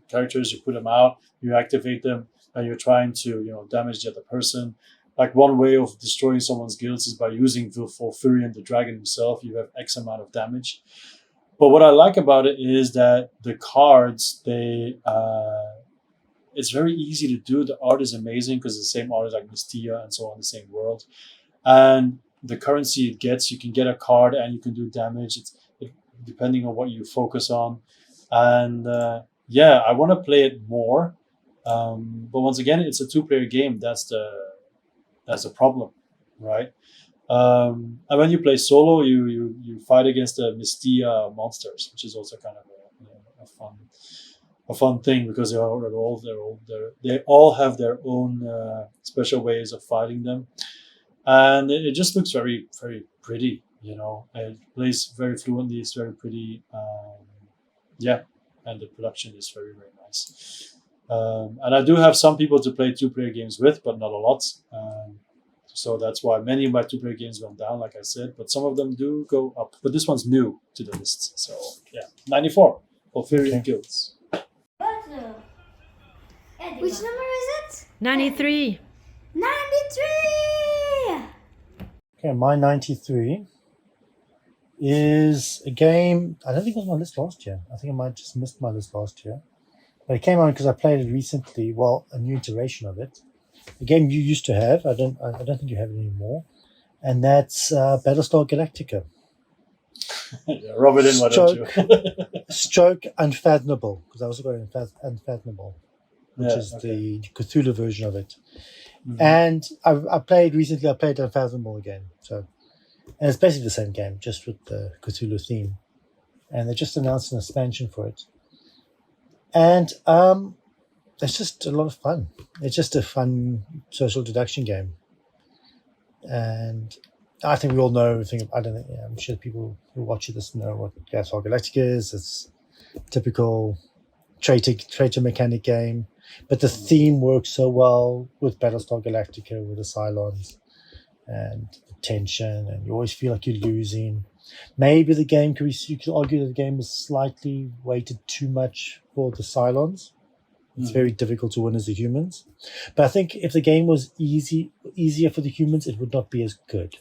characters, you put them out, you activate them, and you're trying to damage the other person. Like one way of destroying someone's guilds is by using Volfirian, the dragon himself. You have X amount of damage. But what I like about it is that the cards, it's very easy to do. The art is amazing because it's the same art as like Mystia and so on, the same world. And the currency it gets, you can get a card and you can do damage. It's depending on what you focus on. And I want to play it more. But once again, it's a 2-player game. That's the problem, right? And when you play solo, you fight against the Mystia monsters, which is also kind of a fun thing because they all have their own special ways of fighting them, and it just looks very very pretty. It plays very fluently. It's very pretty. And the production is very very nice. And I do have some people to play 2-player games with, but not a lot. So that's why many of my 2-player games went down, like I said, but some of them do go up. But this one's new to the list. So, 94, Volfirian Guilds. Which number is it? 93. 93! Okay, my 93 is a game. I don't think it was on my list last year. I think I might just missed my list last year. But it came on because I played it recently. Well, a new iteration of it. A game you used to have. I don't think you have it anymore. And that's Battlestar Galactica. Yeah, rub it in, why don't you? Stroke Unfathomable, because I also got Unfathomable, which Yeah, is okay. the Cthulhu version of it. Mhm. And I played recently. I played Unfathomable again. So, and it's basically the same game, just with the Cthulhu theme. And they just announced an expansion for it. And it's just a lot of fun. It's just a fun social deduction game. And I think we all know everything. I don't think. Yeah, I'm sure people who watch this know what Battlestar Galactica is. It's typical traitor mechanic game, but the theme works so well with Battlestar Galactica with the Cylons and the tension, and you always feel like you're losing. Maybe the game you could argue that the game is slightly weighted too much for the Cylons. It's very difficult to win as the humans. But I think if the game was easier for the humans, it would not be as good.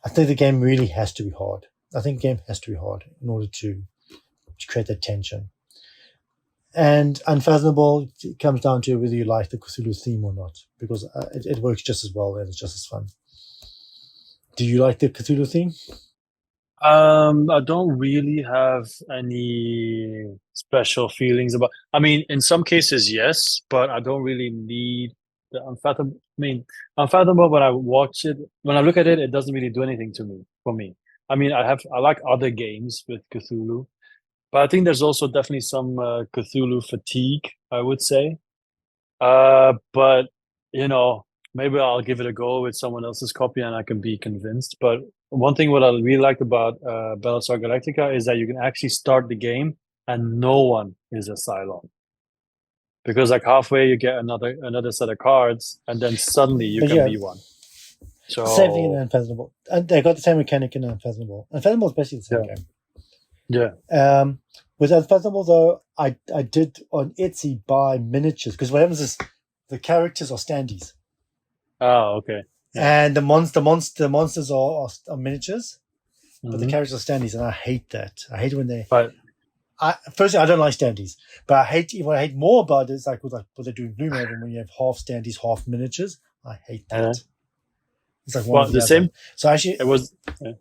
I think the game really has to be hard. I think the game has to be hard in order to create that tension. And Unfathomable, it comes down to whether you like the Cthulhu theme or not, because it works just as well and it's just as fun. Do you like the Cthulhu theme? I don't really have any special feelings about. I mean, in some cases, yes, but I don't really need the unfathomable. I mean, unfathomable. When I watch it, when I look at it, it doesn't really do anything to me. For me, I mean, I like other games with Cthulhu, but I think there's also definitely some Cthulhu fatigue, I would say. But maybe I'll give it a go with someone else's copy and I can be convinced. But one thing what I really liked about Battlestar Galactica is that you can actually start the game and no one is a Cylon. Because like halfway you get another set of cards and then suddenly you But can yeah, be one. So same thing in Unfathomable. And they got the same mechanic in Unfathomable. Unfathomable is basically the same game. yeah. With Unfathomable, though, I did on Etsy buy miniatures, because what happens is the characters are standees. Oh, okay. Yeah. And the monsters are miniatures, but the Mhm. characters are standees, and I hate that. I hate when they. But Firstly, I don't like standees, but what I hate more about it is like what they're doing in Gloomhaven when you have half standees, half miniatures. I hate that. It's like one well, or the other. same. So actually, It was. Yeah.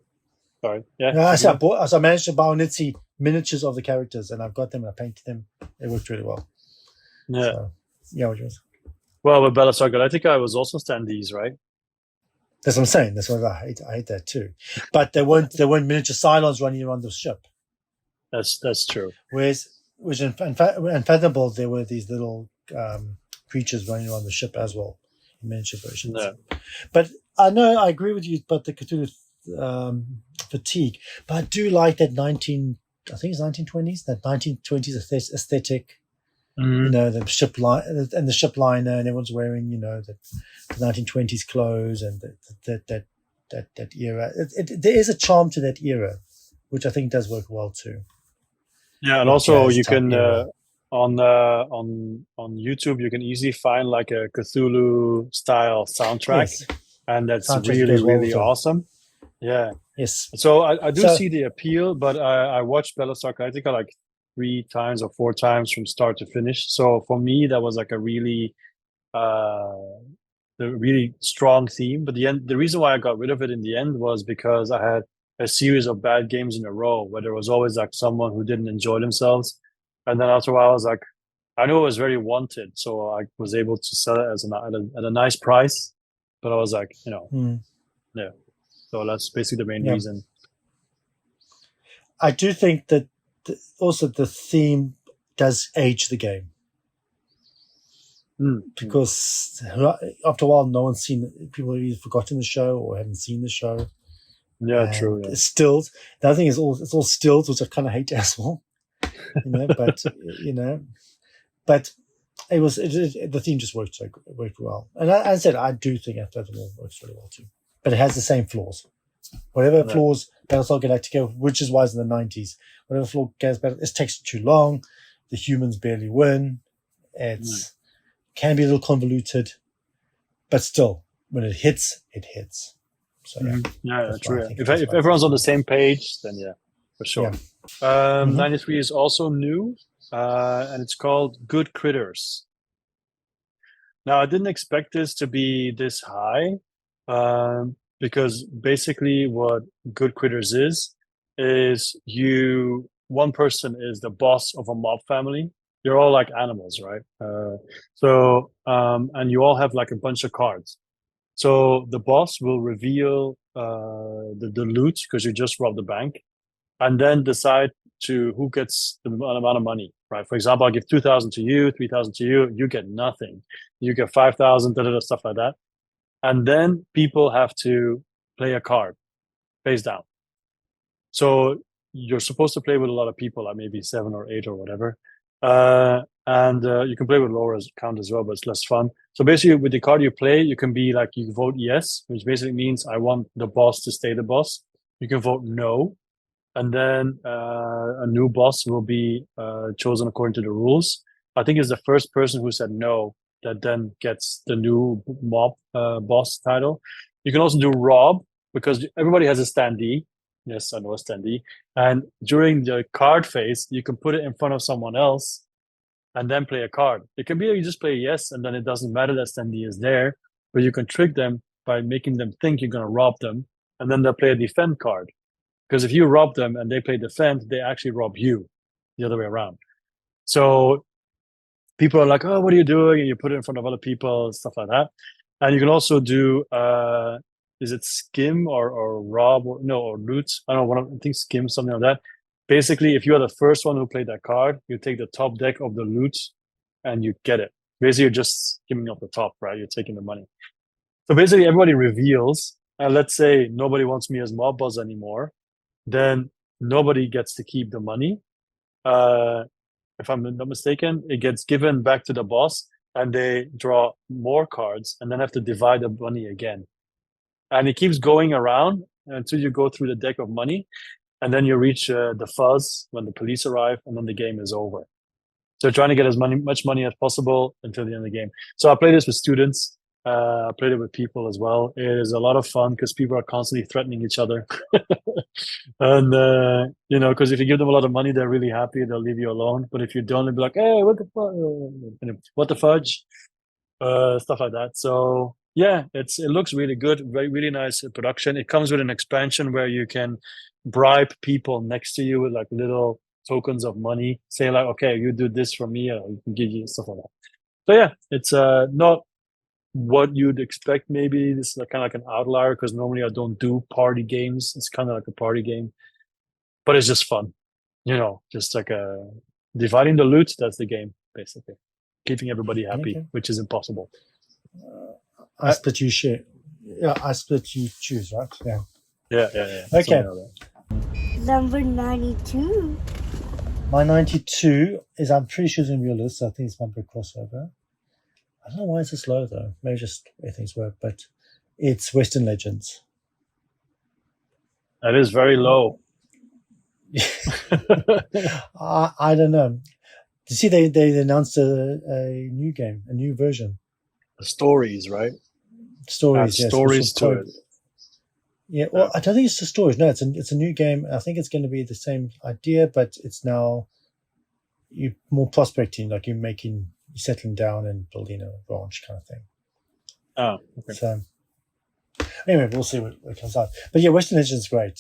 Sorry. Yeah. yeah, so I managed to buy on Etsy miniatures of the characters, and I've got them and I painted them. It worked really well. Yeah. So, yeah, what yours? Well, with Battlestar Galactica, it was also standees, right? That's what I'm saying. That's what I hate that too. But there weren't miniature Cylons running around the ship. That's true. Whereas in Unfathomable, there were these little creatures running around the ship as well, in miniature versions. Yeah. But I know I agree with you about the Cthulhu fatigue. But I do like that 1920s, that 1920s aesthetic. Mhm. The ship line and the ship liner, and everyone's wearing, the 1920s clothes and that era. There is a charm to that era, which I think does work well too. Yeah, and Like also jazz you type can era. on YouTube you can easily find like a Cthulhu style soundtrack, Yes, and that's soundtrack really goes well really with it. awesome. Yeah, Yes. so I do So see the appeal, but I watched Battlestar Galactica like 3 times or 4 times from start to finish. So for me, that was like a really the really strong theme. But the reason why I got rid of it in the end was because I had a series of bad games in a row where there was always like someone who didn't enjoy themselves, and then after a while I was like, I knew it was very wanted, so I was able to sell it at a nice price. But I was like, yeah. So that's basically the main yeah, reason. I do think that also the theme does age the game, because after a while, no one's seen it. People have either forgotten the show or haven't seen the show. Yeah, And true. Yeah. it's stills. The other thing is it's all stills, which I kind of hate as well. But it was the theme just worked well. And as I said, I do think Unfathomable works really well too. But it has the same flaws. Whatever flaws Battlestar Galactica, which is why it's in the 90s, whatever flaw it takes too long. The humans barely win. can be a little convoluted, but still, when it hits, it hits. So yeah, Yeah, that's why I true. think If that's if why everyone's it's on the fun. same page, then yeah, for sure. Yeah. 93 is also new, and it's called Good Critters. Now, I didn't expect this to be this high, because basically what Good Critters is one person is the boss of a mob family. You're all like animals, right? And you all have like a bunch of cards. So the boss will reveal the loot because you just robbed the bank, and then decide to who gets the amount of money, right? For example, I'll give 2,000 to you, 3,000 to you, you get nothing. You get 5,000, stuff like that. And then people have to play a card face down. So you're supposed to play with a lot of people, like maybe 7 or 8 or whatever. And you can play with lower count as well, but it's less fun. So basically, with the card you play, you can be like, you vote yes, which basically means I want the boss to stay the boss. You can vote no, and then a new boss will be chosen according to the rules. I think it's the first person who said no that then gets the new mob boss title. You can also do rob, because everybody has a standee. Yes, I know a standee. And during the card phase, you can put it in front of someone else and then play a card. It can be that you just play yes, and then it doesn't matter that standee is there, but you can trick them by making them think you're going to rob them, and then they'll play a defend card. Because if you rob them and they play defend, they actually rob you the other way around. So people are like, oh, what are you doing? And you put it in front of other people, stuff like that. And you can also do, is it skim or rob or loot? I don't know, I think skim, something like that. Basically, if you are the first one who played that card, you take the top deck of the loot and you get it. Basically, you're just skimming off the top, right? You're taking the money. So basically, everybody reveals, and let's say nobody wants me as mob boss anymore, then nobody gets to keep the money. If I'm not mistaken, it gets given back to the boss, and they draw more cards and then have to divide the money again. And it keeps going around until you go through the deck of money, and then you reach the fuzz when the police arrive, and then the game is over. So trying to get as much money as possible until the end of the game. So I play this with students. I played it with people as well. It is a lot of fun because people are constantly threatening each other. And, because if you give them a lot of money, they're really happy. They'll leave you alone. But if you don't, they'll be like, hey, what the fudge? Stuff like that. So yeah, it looks really good. Very, really nice production. It comes with an expansion where you can bribe people next to you with like little tokens of money. Say like, okay, you do this for me, or we can give you stuff like that. So yeah, it's not what you'd expect. Maybe this is kind of like an outlier because normally I don't do party games. It's kind of like a party game, but it's just fun, just like dividing the loot. That's the game, basically, keeping everybody happy, Okay. which is impossible. I split you share. Yeah, I split you choose, right? Yeah. Yeah. Okay. Number 92. My 92 is, I'm pretty sure it's in your list. So I think it's my big crossover. I don't know why it's this low though. Maybe just the way things work, but it's Western Legends. That is very low. I don't know. You see, they announced a new game, a new version. Stories, right? Stories, yes. Stories to it. Yeah, well, I don't think it's the stories. No, it's a new game. I think it's going to be the same idea, but it's now you're more prospecting, like you're settling down and building a ranch kind of thing. Oh, okay. So anyway, we'll see what comes out. But yeah, Western Legends is great.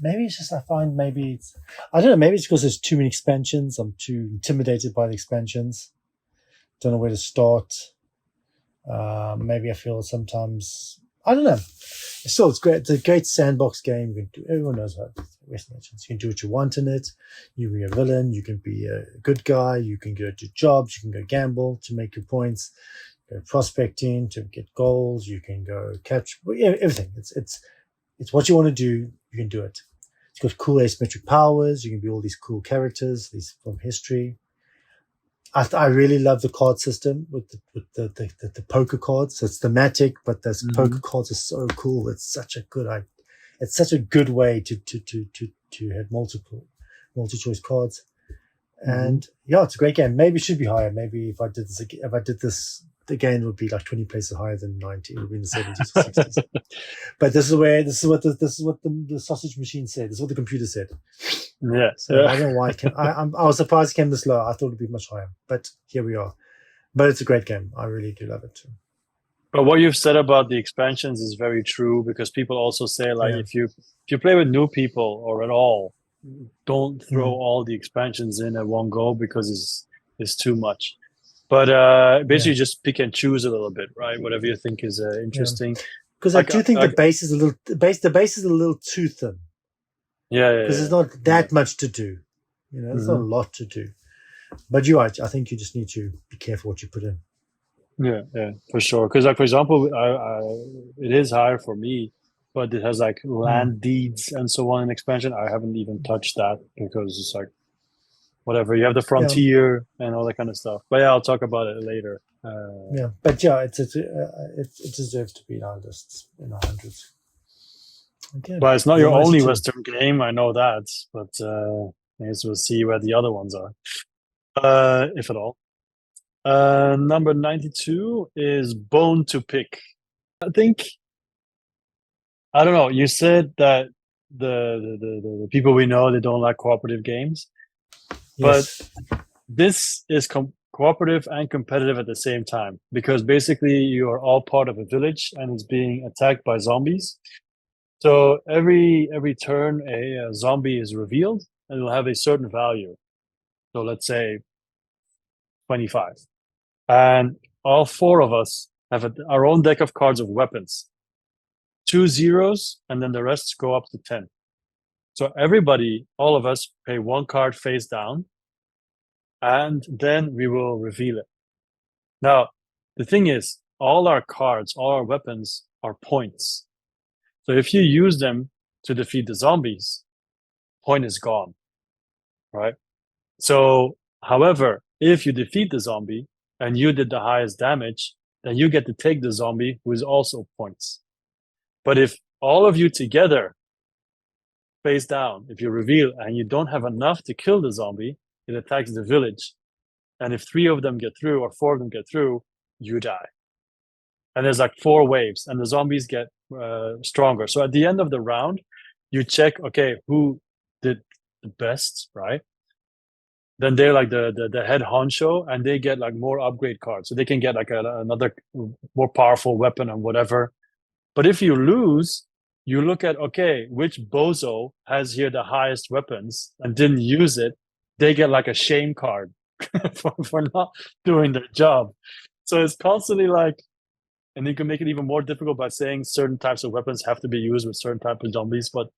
Maybe it's just I don't know, maybe it's because there's too many expansions. I'm too intimidated by the expansions. Don't know where to start. Maybe I feel sometimes, I don't know. Still, it's great. It's a great sandbox game. Everyone knows how Western Legends. You can do what you want in it. You can be a villain. You can be a good guy. You can go do jobs. You can go gamble to make your points. Go prospecting to get goals. You can go catch everything. It's what you want to do. You can do it. It's got cool asymmetric powers. You can be all these cool characters, these from history. I really love the card system with the poker cards. So it's thematic, but those poker cards are so cool. It's such a good way to have multi-choice cards. And it's a great game. Maybe it should be higher. Maybe if I did this again, it would be like 20 places higher than 90. It would be in the 70s or 60s. But this is what the sausage machine said. This is what the computer said. Yeah. So I don't know why it came. I was surprised it came this low. I thought it'd be much higher, but here we are. But it's a great game. I really do love it too. But what you've said about the expansions is very true, because people also say, like, if you play with new people or at all, don't throw all the expansions in at one go, because it's too much. But basically just pick and choose a little bit, right? Whatever you think is interesting. Because I do think the base is a little too thin. Because there's not that much to do. There's not a lot to do. But you're right. I think you just need to be careful what you put in. Yeah, for sure. Because, like, for example, it is higher for me, but it has like land deeds and so on in expansion. I haven't even touched that, because it's like whatever. You have the frontier and all that kind of stuff. But I'll talk about it later. It deserves to be in our lists in our hundreds. Okay. But it's not your only Western game. I know that, but I guess we'll see where the other ones are, if at all. Number 92 is Bone to Pick. I think, I don't know, you said that the people we know, they don't like cooperative games. Yes. But this is cooperative and competitive at the same time, because basically you are all part of a village and it's being attacked by zombies. So every turn a zombie is revealed, and it'll have a certain value. So let's say 25. And all four of us have our own deck of cards of weapons. 2 zeros, and then the rest go up to 10. So everybody, all of us, pay one card face down, and then we will reveal it. Now, the thing is, all our cards, all our weapons are points. So if you use them to defeat the zombies, point is gone, right? So, however, if you defeat the zombie and you did the highest damage, then you get to take the zombie, who is also points. But if all of you together face down, if you reveal and you don't have enough to kill the zombie, it attacks the village. And if 3 of them get through or 4 of them get through, you die. And there's like 4 waves, and the zombies get stronger. So at the end of the round, you check, okay, who did the best, right? Then they're like the head honcho, and they get like more upgrade cards. So they can get like another more powerful weapon and whatever. But if you lose, you look at, okay, which bozo has here the highest weapons and didn't use it. They get like a shame card for not doing their job. So it's constantly like, and you can make it even more difficult by saying certain types of weapons have to be used with certain type of zombies. But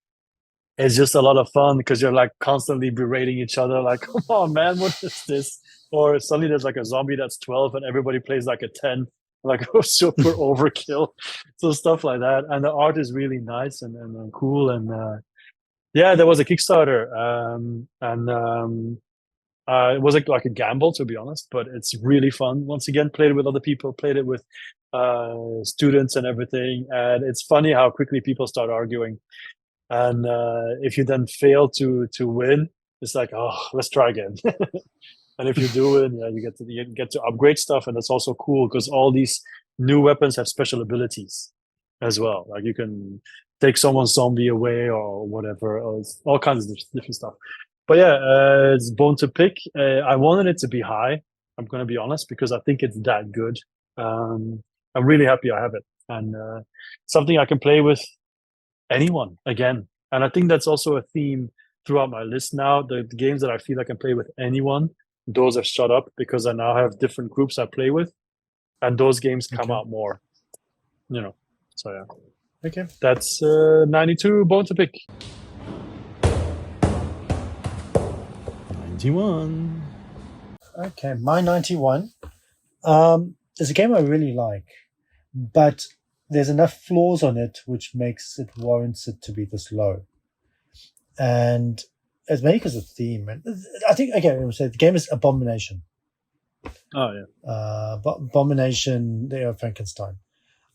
it's just a lot of fun, because you're like constantly berating each other, like, come on, man, what is this? Or suddenly there's like a zombie that's 12 and everybody plays like a 10, like super overkill. So stuff like that. And the art is really nice and cool. And there was a Kickstarter. It was like a gamble, to be honest, but it's really fun. Once again, played it with other people, played it with students and everything. And it's funny how quickly people start arguing. And if you then fail to win, it's like, oh, let's try again. And if you do win, you get to upgrade stuff, and that's also cool, because all these new weapons have special abilities as well. Like you can take someone's zombie away or whatever, or all kinds of different stuff. But it's Bone to Pick. I wanted it to be high, I'm going to be honest, because I think it's that good. I'm really happy I have it, and something I can play with anyone again. And I think that's also a theme throughout my list now. The games that I feel I can play with anyone, those are shut up, because I now have different groups I play with, and those games come out more, so yeah. Okay, that's 92 Bone to Pick. 91. Okay, my 91 is a game I really like, but there's enough flaws on it which warrants it to be this low. And it's mainly because of theme. And I think, okay, I'm say the game is Abomination. Oh, yeah. Abomination, they are Frankenstein.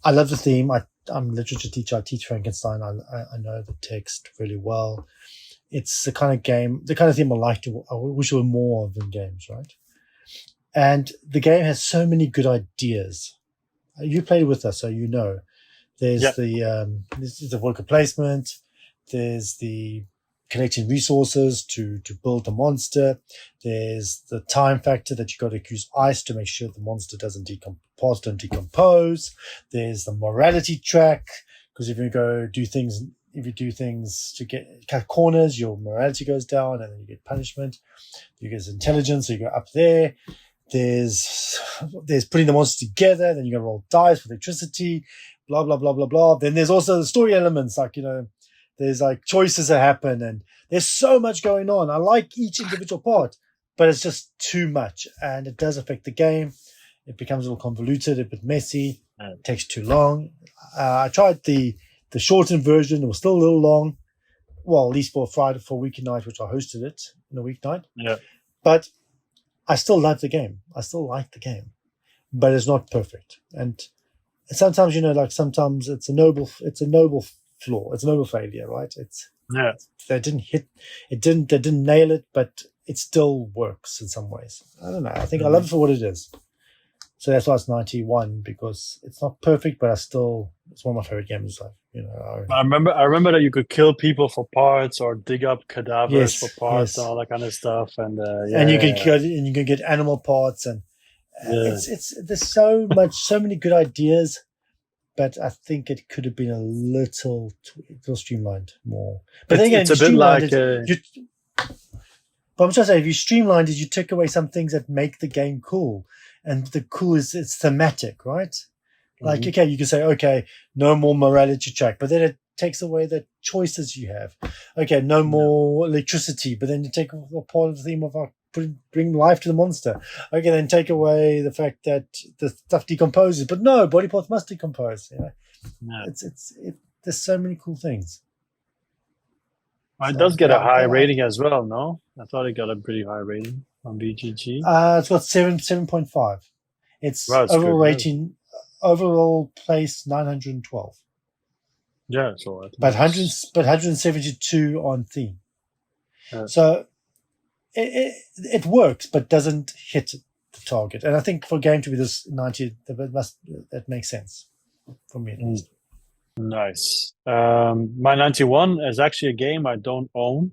I love the theme. I'm a literature teacher. I teach Frankenstein. I know the text really well. It's the kind of game, the kind of thing I wish there were more of in games, right? And the game has so many good ideas. You played with us, so you know. There's the worker placement. There's the collecting resources to build the monster. There's the time factor that you got to use ice to make sure the monster doesn't decompose. There's the morality track, because if you do things to cut corners, your morality goes down, and then you get punishment. You get intelligence, so you go up there. There's putting the monsters together. Then you got to roll dice for electricity. Blah blah blah blah blah. Then there's also the story elements, like there's like choices that happen, and there's so much going on. I like each individual part, but it's just too much, and it does affect the game. It becomes a little convoluted, a bit messy. It takes too long. I tried the shortened version. It was still a little long. Well, at least for a weekend night, which I hosted it in a weeknight. Yeah. But I still love the game. I still like the game, but it's not perfect. And sometimes, sometimes it's a noble flaw. It's a noble failure, right? They didn't nail it, but it still works in some ways. I don't know. I think I love it for what it is. So that's why it's 91, because it's not perfect, but it's one of my favorite games. I remember that you could kill people for parts or dig up cadavers for parts and all that kind of stuff. And you can get animal parts, and there's so many good ideas, but I think it could have been a little streamlined more. But then again, it's a bit like. But I'm trying to say, if you streamlined it, you took away some things that make the game cool. And the cool is it's thematic, right? Like, okay, you can say, okay, no more morality check, but then it takes away the choices you have. Okay, no more electricity, but then you take a part of the theme of bring life to the monster. Okay, then take away the fact that the stuff decomposes, but no, body parts must decompose. There's so many cool things. It does get a high rating as well, no? I thought it got a pretty high rating on BGG. It's got 7.5. It's overall rating, overall place 912. Yeah, so but 172 on theme. Yeah. So it works, but doesn't hit the target. And I think for a game to be this 90, that makes sense for me at least. Nice. My 91 is actually a game I don't own,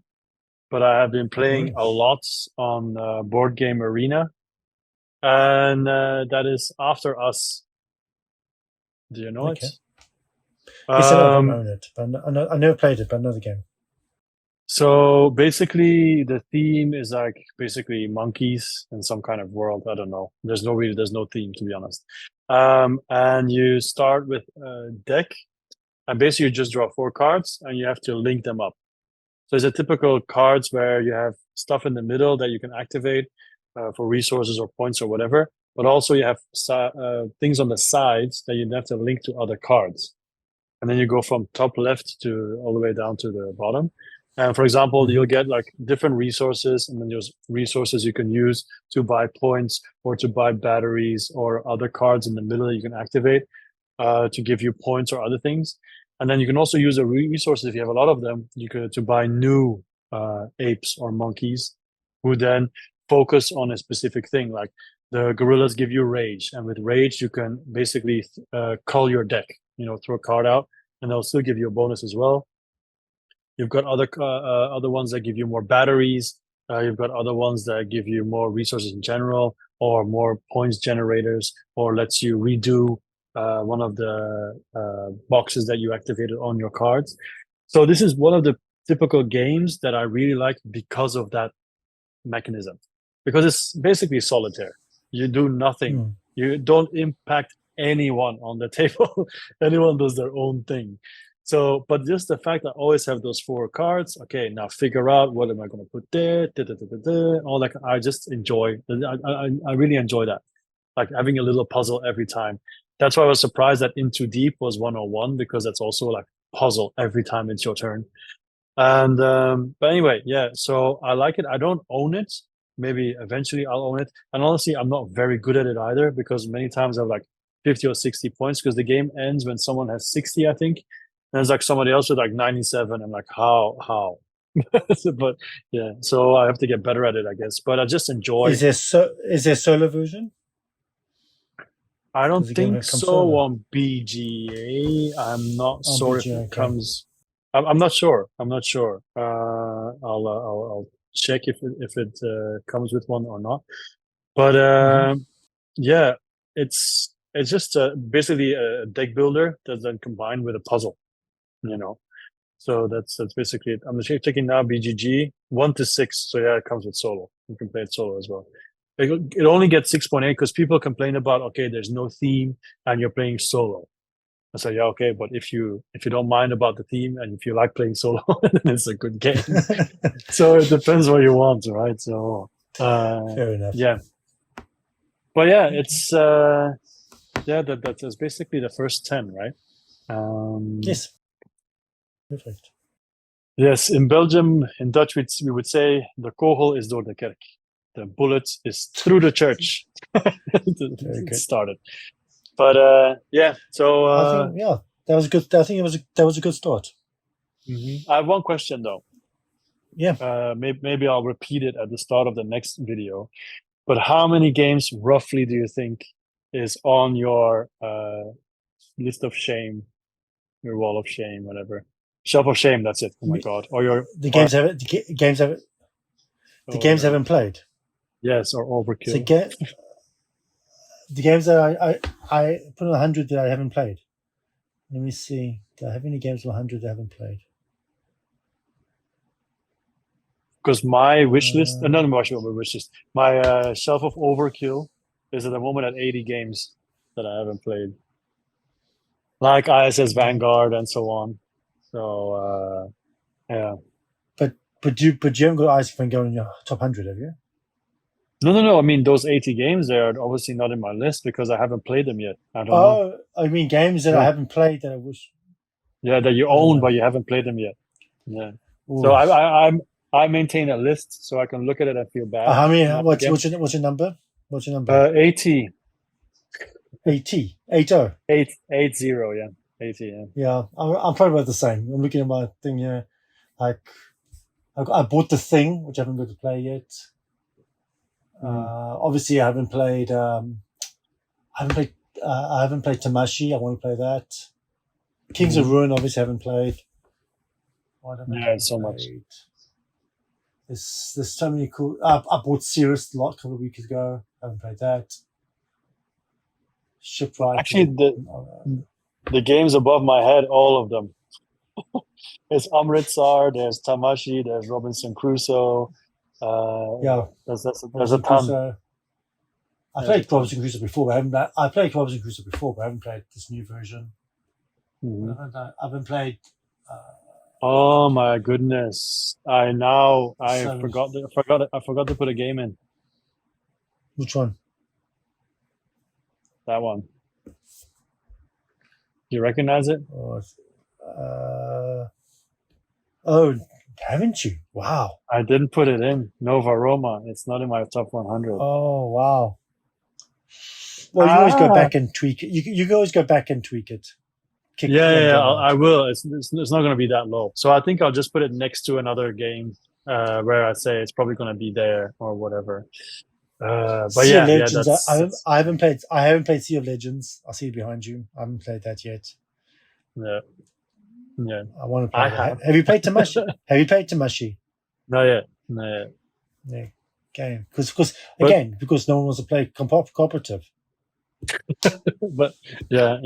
but I have been playing a lot on Board Game Arena, and that is After Us. Do you know it? Yes, I don't own it, but I never played it, but another game. So basically, the theme is like basically monkeys in some kind of world. I don't know. There's no theme, to be honest. And you start with a deck. And basically, you just draw 4 cards, and you have to link them up. So it's a typical cards where you have stuff in the middle that you can activate for resources or points or whatever. But also you have things on the sides that you have to link to other cards. And then you go from top left to all the way down to the bottom. And for example, you'll get like different resources, and then there's resources you can use to buy points or to buy batteries or other cards in the middle that you can activate to give you points or other things. And then you can also use the resources, if you have a lot of them, to buy new apes or monkeys who then focus on a specific thing. Like the gorillas give you rage, and with rage you can basically cull your deck, throw a card out, and they'll still give you a bonus as well. You've got other ones that give you more batteries. You've got other ones that give you more resources in general, or more points generators, or lets you redo one of the boxes that you activated on your cards. So this is one of the typical games that I really like because of that mechanism, because it's basically solitaire. You do nothing. You don't impact anyone on the table. Anyone does their own thing. So, but just the fact that I always have those 4 cards, okay, now figure out what am I going to put there, all that. I just enjoy, I really enjoy that. Like having a little puzzle every time. That's why I was surprised that In Too Deep was 101, because that's also like puzzle every time it's your turn. And but anyway, yeah, so I like it. I don't own it. Maybe eventually I'll own it. And honestly, I'm not very good at it either, because many times I have like 50 or 60 points, because the game ends when someone has 60, I think. And there's like somebody else with like 97. I'm like, how? But yeah, so I have to get better at it, I guess. But I just enjoy. Is there solo version? I Does don't the game think come so solo? on BGA. I'm not On sure if BGA, it okay. comes. I'm not sure. I'm not sure. I'll check if it comes with one or not. But yeah, it's just basically a deck builder that's then combined with a puzzle. You know, so that's basically it. I'm just checking now. BGG 1 to 6. So yeah, it comes with solo. You can play it solo as well. It only gets 6.8 because people complain about, okay, there's no theme and you're playing solo. I say, yeah, okay, but if you don't mind about the theme and if you like playing solo, then it's a good game. So it depends what you want, right? So Fair enough. yeah, but yeah, it's that's basically the first 10, right? Yes. Perfect. Yes, in Belgium, in Dutch, we would say the kogel is door de kerk. The bullet is through the church. Very It good. started. But yeah, so I think that was good. I think that was a good start. I have one question though. Yeah. Maybe I'll repeat it at the start of the next video. But how many games roughly do you think is on your list of shame, your wall of shame, whatever, shelf of shame? That's it. Oh my god! Or your The games haven't played. Yes, or overkill. So the games that I put on 100 that I haven't played. Let me see. Do I have any games on 100 that I haven't played? Because my wish list, not my wish list, my shelf of overkill is at the moment at 80 games that I haven't played, like ISS Vanguard and so on. So yeah. But you haven't got ISS Vanguard in your top 100, have you? No. I mean, those 80 games, they are obviously not in my list because I haven't played them yet. I don't know. I mean games that I haven't played that I wish. Yeah, that you own, but you haven't played them yet. Yeah. Ooh. So I maintain a list so I can look at it and feel bad. How many? What's your number? What's your number? 80. 80. 80. Yeah. 80. Yeah. Yeah, I'm probably about the same. I'm looking at my thing here. Like, I bought The Thing, which I haven't got to play yet. Obviously, I haven't played. I haven't played Tamashi. I want to play that. Kings of Ruin, obviously, I haven't played. Yeah, so much. There's so many cool. I bought Cirrus a couple of weeks ago. I haven't played that. Shipwright. Actually, the games above my head, all of them. There's Amritsar, there's Tamashi, there's Robinson Crusoe. Yeah, there's a ton. I played Robinson Crusoe before, but I played Robinson Crusoe before, but I haven't played this new version. I haven't played. Oh my goodness! I forgot to put a game in. Which one? That one. You recognize it? Oh, haven't you? Wow. I didn't put it in. Nova Roma. It's not in my top 100. Oh, wow. Well, you always go back and tweak it. You can always go back and tweak it. I will. It's not going to be that low. So I think I'll just put it next to another game where I say it's probably going to be there or whatever. But Sea of Legends, I haven't played Sea of Legends. I see it behind you. I haven't played that yet. Yeah. I want to play that. Have you played Tamashi? Not yet. Yeah. Okay. Because no one wants to play cooperative. But yeah.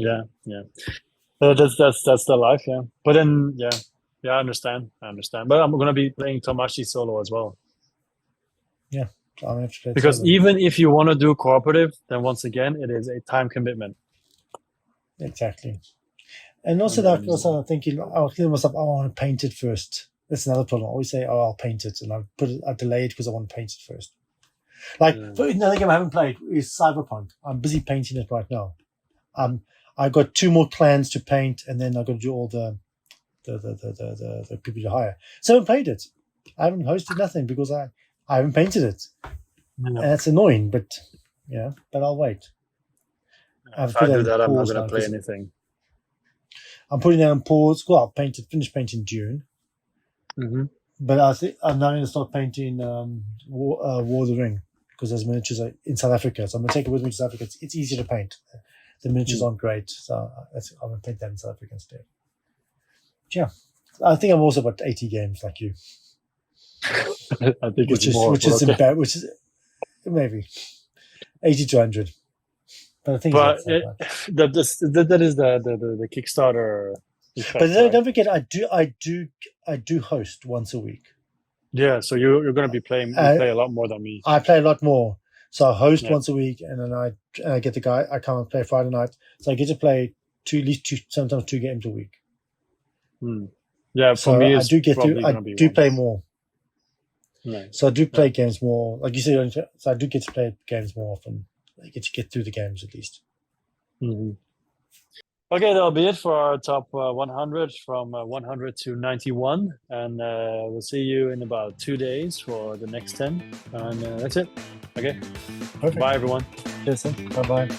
That's the life, yeah. But then I understand. But I'm gonna be playing Tamashi solo as well. Yeah. I'm gonna have to play because solo. even if you want to do cooperative, then once again it is a time commitment. Exactly. And also I'm thinking, I'll kill myself, I want to paint it first. That's another problem. I always say, I'll paint it, and I delay it because I want to paint it first. Another game I haven't played is Cyberpunk. I'm busy painting it right now. I got 2 more clans to paint, and then I've got to do all the people to hire. So I haven't played it. I haven't hosted nothing because I haven't painted it. And that's annoying, but I'll wait. If I do that, I'm not going to play anything. I'm putting that on pause. Well, I'll finish painting in June. But I think I'm now going to start painting War of the Ring because those miniatures are in South Africa. So I'm going to take it with me to South Africa. It's easier to paint. The miniatures aren't great, so I'm going to paint that in South Africa instead. Yeah, I think I'm also about 80 games like you. I think it's more. Which is maybe 80 to 100. But I think But it's not that is the Kickstarter effect, But right? don't forget, I do host once a week. Yeah, so you're going to be playing. You play a lot more than me. I play a lot more, so I host once a week, and then I get the guy. I come and play Friday night, so I get to play at least sometimes two games a week. Yeah, so for me, I do get to. I do play more. Right. So I do play games more, like you said. So I do get to play games more often. I get to get through the games at least. Mm-hmm. Okay, that'll be it for our top 100 from 100 to 91. And we'll see you in about 2 days for the next 10. And that's it. Okay. Perfect. Bye, everyone. Bye bye.